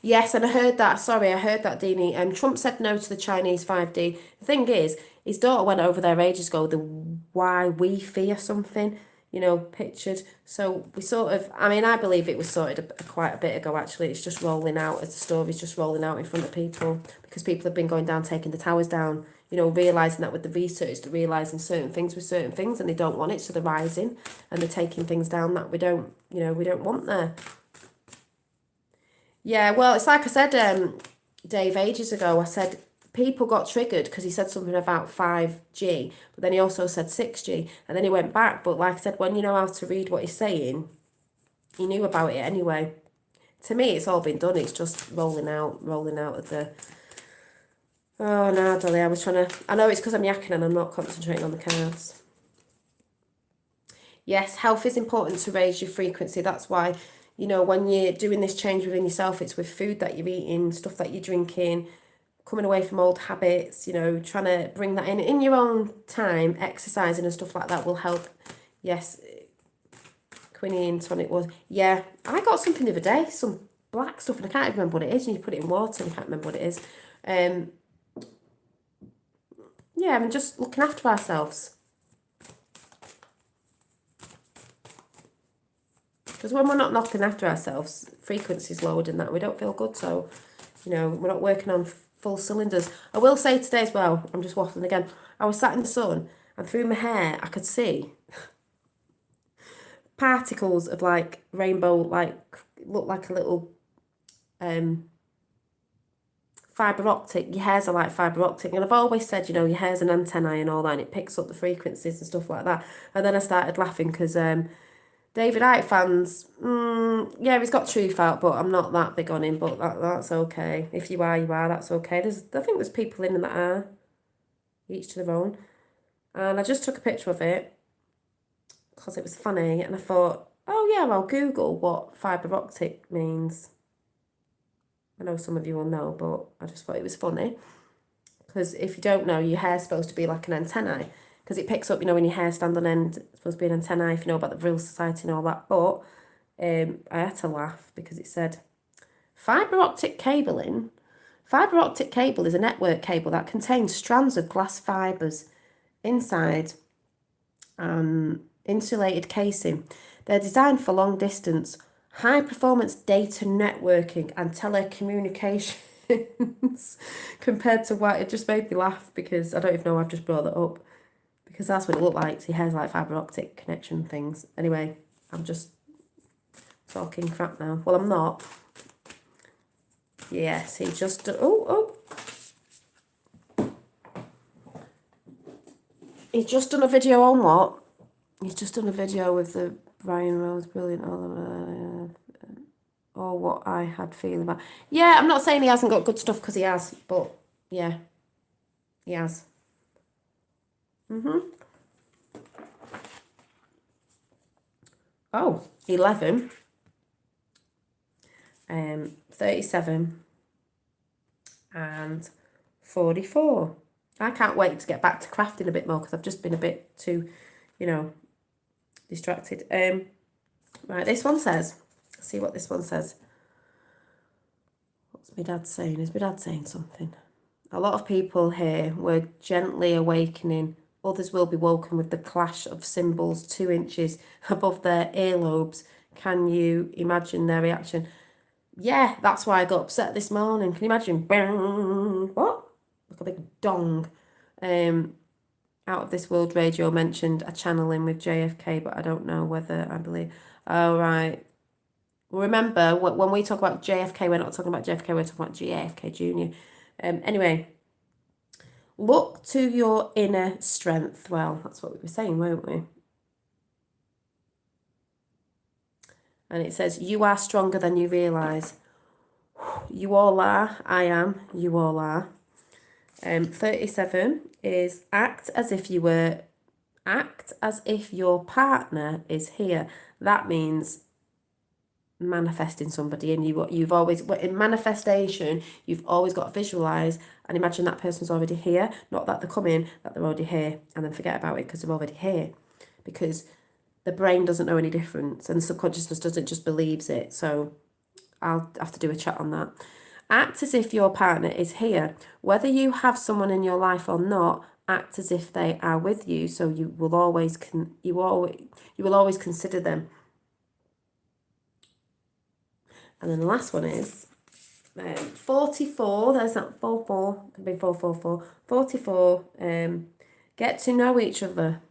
Yes, and I heard that. Sorry, I heard that, Deanie. Trump said no to the Chinese 5D. The thing is, his daughter went over there ages ago, the Why We Fear something, you know, pictured. So we sort of, I mean, I believe it was sorted quite a bit ago, actually. It's just rolling out as the story's just rolling out in front of people because people have been going down, taking the towers down, you know, realising that with the research, they're realising certain things with certain things and they don't want it, so they're rising and they're taking things down that we don't want there. Yeah, well, it's like I said, Dave, ages ago, I said people got triggered because he said something about 5G, but then he also said 6G, and then he went back. But like I said, when you know how to read what he's saying, he knew about it anyway. To me, it's all been done. It's just rolling out of the... Oh, no, Dolly, I was trying to... I know it's because I'm yakking and I'm not concentrating on the cards. Yes, health is important to raise your frequency. That's why, you know, when you're doing this change within yourself, it's with food that you're eating, stuff that you're drinking, coming away from old habits, you know, trying to bring that in your own time, exercising and stuff like that will help. Yes, quinine tonic was, yeah, I got something the other day, some black stuff, and I can't even remember what it is, and you put it in water and I can't remember what it is. Yeah, I'm just looking after ourselves. Because when we're not looking after ourselves, frequency's lowered and that, we don't feel good. So, you know, we're not working on full cylinders. I will say today as well, I'm just waffling again, I was sat in the sun and through my hair I could see particles of like rainbow, like, look like a little fibre optic. Your hairs are like fibre optic. And I've always said, you know, your hair's an antennae and all that, and it picks up the frequencies and stuff like that. And then I started laughing because... David Icke fans, yeah, he's got truth out, but I'm not that big on him, but that's okay. If you are, you are, that's okay. I think there's people in that are, each to their own. And I just took a picture of it because it was funny, and I thought, oh yeah, I'll Google what fibre optic means. I know some of you will know, but I just thought it was funny. Because if you don't know, your hair's supposed to be like an antennae. Because it picks up, you know, when your hair stands on end, it's supposed to be an antennae if you know about the Vril Society and all that. But I had to laugh because it said, fibre optic cabling. Fibre optic cable is a network cable that contains strands of glass fibres inside an insulated casing. They're designed for long distance, high performance data networking and telecommunications. Compared to what, it just made me laugh because I don't even know I've just brought that up. Because that's what it looked like. He has like fibre optic connection things. Anyway, I'm just talking crap now. Well, I'm not. Yes, he just... Oh. He's just done a video on what? He's just done a video with the Ryan Rose, brilliant. Or what I had feeling about. Yeah, I'm not saying he hasn't got good stuff because he has. But, yeah. He has. Oh, 11, 37 and 44. I can't wait to get back to crafting a bit more because I've just been a bit too, distracted. Right, this one says, let's see what this one says. What's my dad saying? Is my dad saying something? A lot of people here were gently awakening. Others will be woken with the clash of cymbals 2 inches above their earlobes. Can you imagine their reaction? Yeah, that's why I got upset this morning. Can you imagine? Bang, what? Like a big dong. Out of This World Radio mentioned a channeling with JFK, but I don't know whether I believe. Oh, right. Remember, when we talk about JFK, we're not talking about JFK, we're talking about JFK Jr. Anyway, look to your inner strength. Well, that's what we were saying, weren't we? And it says, you are stronger than you realise. You all are. I am. You all are. 37 is act as if your partner is here. That means manifesting somebody, and you've always, in manifestation, you've always got to visualize and imagine that person's already here, not that they're coming, that they're already here, and then forget about it because they're already here, because the brain doesn't know any difference and the subconsciousness doesn't, just believes it. So I'll have to do a chat on that. Act as if your partner is here, whether you have someone in your life or not. Act as if they are with you, so you will always consider them. And then the last one is 44. There's that 44. It could be 444. 44. Get to know each other.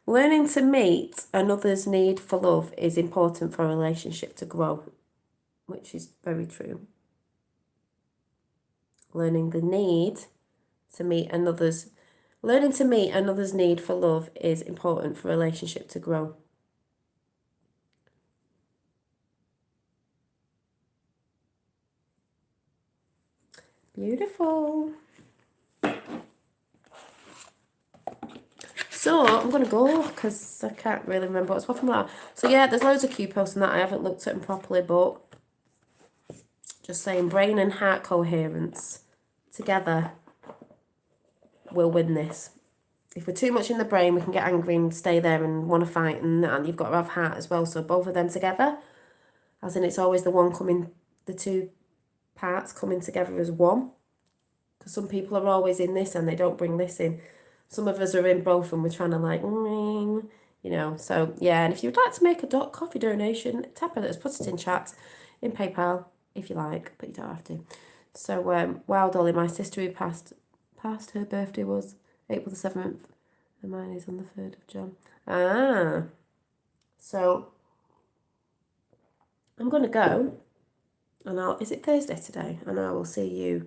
Learning to meet another's need for love is important for a relationship to grow, which is very true. Learning to meet another's need for love is important for a relationship to grow. Beautiful. So I'm going to go because I can't really remember what's what from that. So yeah, there's loads of Q posts and that. I haven't looked at them properly, but just saying, brain and heart coherence together will win this. If we're too much in the brain, we can get angry and stay there and want to fight, and you've got to have heart as well. So both of them together, as in it's always the two parts coming together as one. Because some people are always in this and they don't bring this in. Some of us are in both and we're trying to so yeah. And if you'd like to make a coffee donation, tap it, put it in chat, in PayPal, if you like, but you don't have to. So, wow, Dolly, my sister who passed, her birthday was April the 7th, and mine is on the 3rd of Jan. So I'm going to go, and is it Thursday today? And I will see you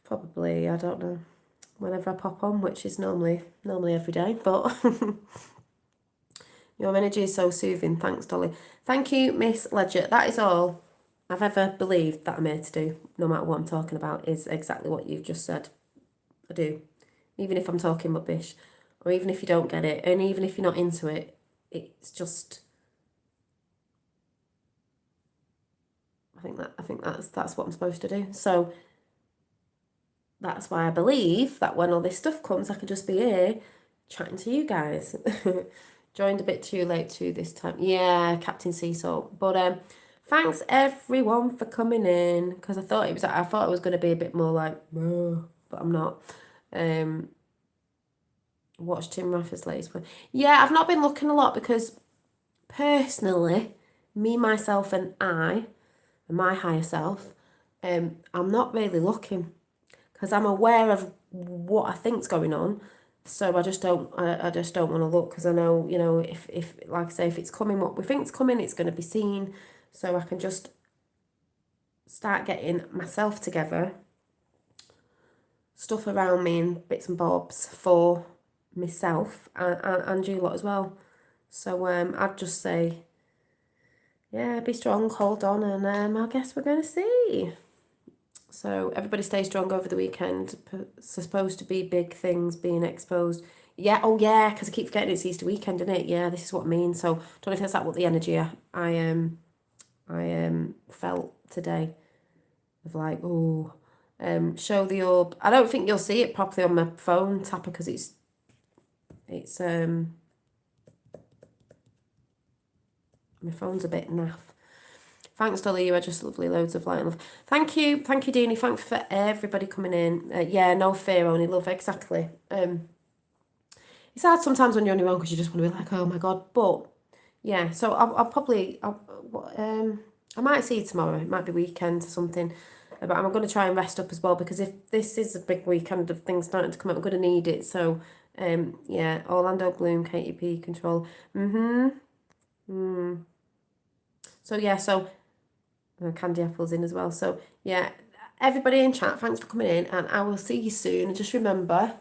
probably, I don't know, whenever I pop on, which is normally every day, but your energy is so soothing. Thanks, Dolly. Thank you, Miss Ledger. That is all I've ever believed that I'm here to do, no matter what I'm talking about, is exactly what you've just said. I do. Even if I'm talking rubbish, or even if you don't get it, and even if you're not into it, it's just, I think that's what I'm supposed to do. So that's why I believe that when all this stuff comes, I can just be here chatting to you guys. Joined a bit too late too this time. Yeah, Captain Sea Salt. But thanks everyone for coming in, because I thought it was going to be a bit more like, but I'm not. Watched Tim Rafferty's latest one. Yeah, I've not been looking a lot because personally, me, myself, and my higher self, I'm not really looking because I'm aware of what I think's going on. So I just don't want to look, because I know, if like I say, if it's coming, what we think's coming, it's going to be seen. So I can just start getting myself together, stuff around me and bits and bobs for myself and you lot as well. So I'd just say, yeah, be strong, hold on, and I guess we're going to see. So everybody stay strong over the weekend. Supposed to be big things being exposed. Yeah, oh yeah, because I keep forgetting it's Easter weekend, isn't it? Yeah, this is what I mean. So don't know if that's that what the energy I felt today of like, oh, show the orb. I don't think you'll see it properly on my phone tapper because it's my phone's a bit naff. Thanks, Dolly. You are just lovely. Loads of light and love. Thank you, Deanie. Thanks for everybody coming in. Yeah, no fear, only love. Exactly. It's hard sometimes when you're on your own because you just want to be like, oh my god. But yeah, so I'll probably I might see you tomorrow. It might be weekend or something. But I'm going to try and rest up as well because if this is a big weekend of things starting to come out, I'm going to need it. So yeah, Orlando Bloom, KTP control. So yeah, so Candy Apple's in as well. So yeah, everybody in chat, thanks for coming in, and I will see you soon. And just remember,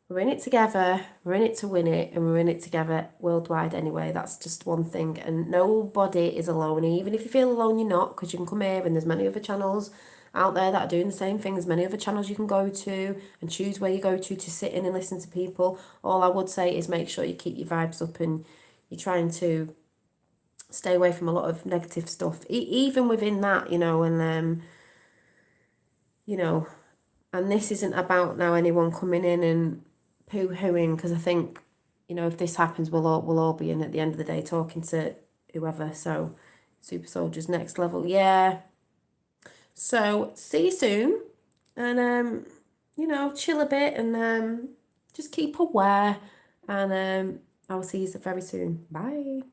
we're in it together, we're in it to win it, and we're in it together worldwide anyway. That's just one thing, and nobody is alone. Even if you feel alone, you're not, because you can come here and there's many other channels out there that are doing the same thing. There's many other channels you can go to and choose where you go to sit in and listen to people. All I would say is make sure you keep your vibes up and you're trying to stay away from a lot of negative stuff, even within that, and and this isn't about now anyone coming in and poo-hooing, because I think, if this happens, we'll all be in at the end of the day talking to whoever. So super soldiers next level, yeah. So see you soon, and chill a bit, and just keep aware, and I will see you very soon. Bye.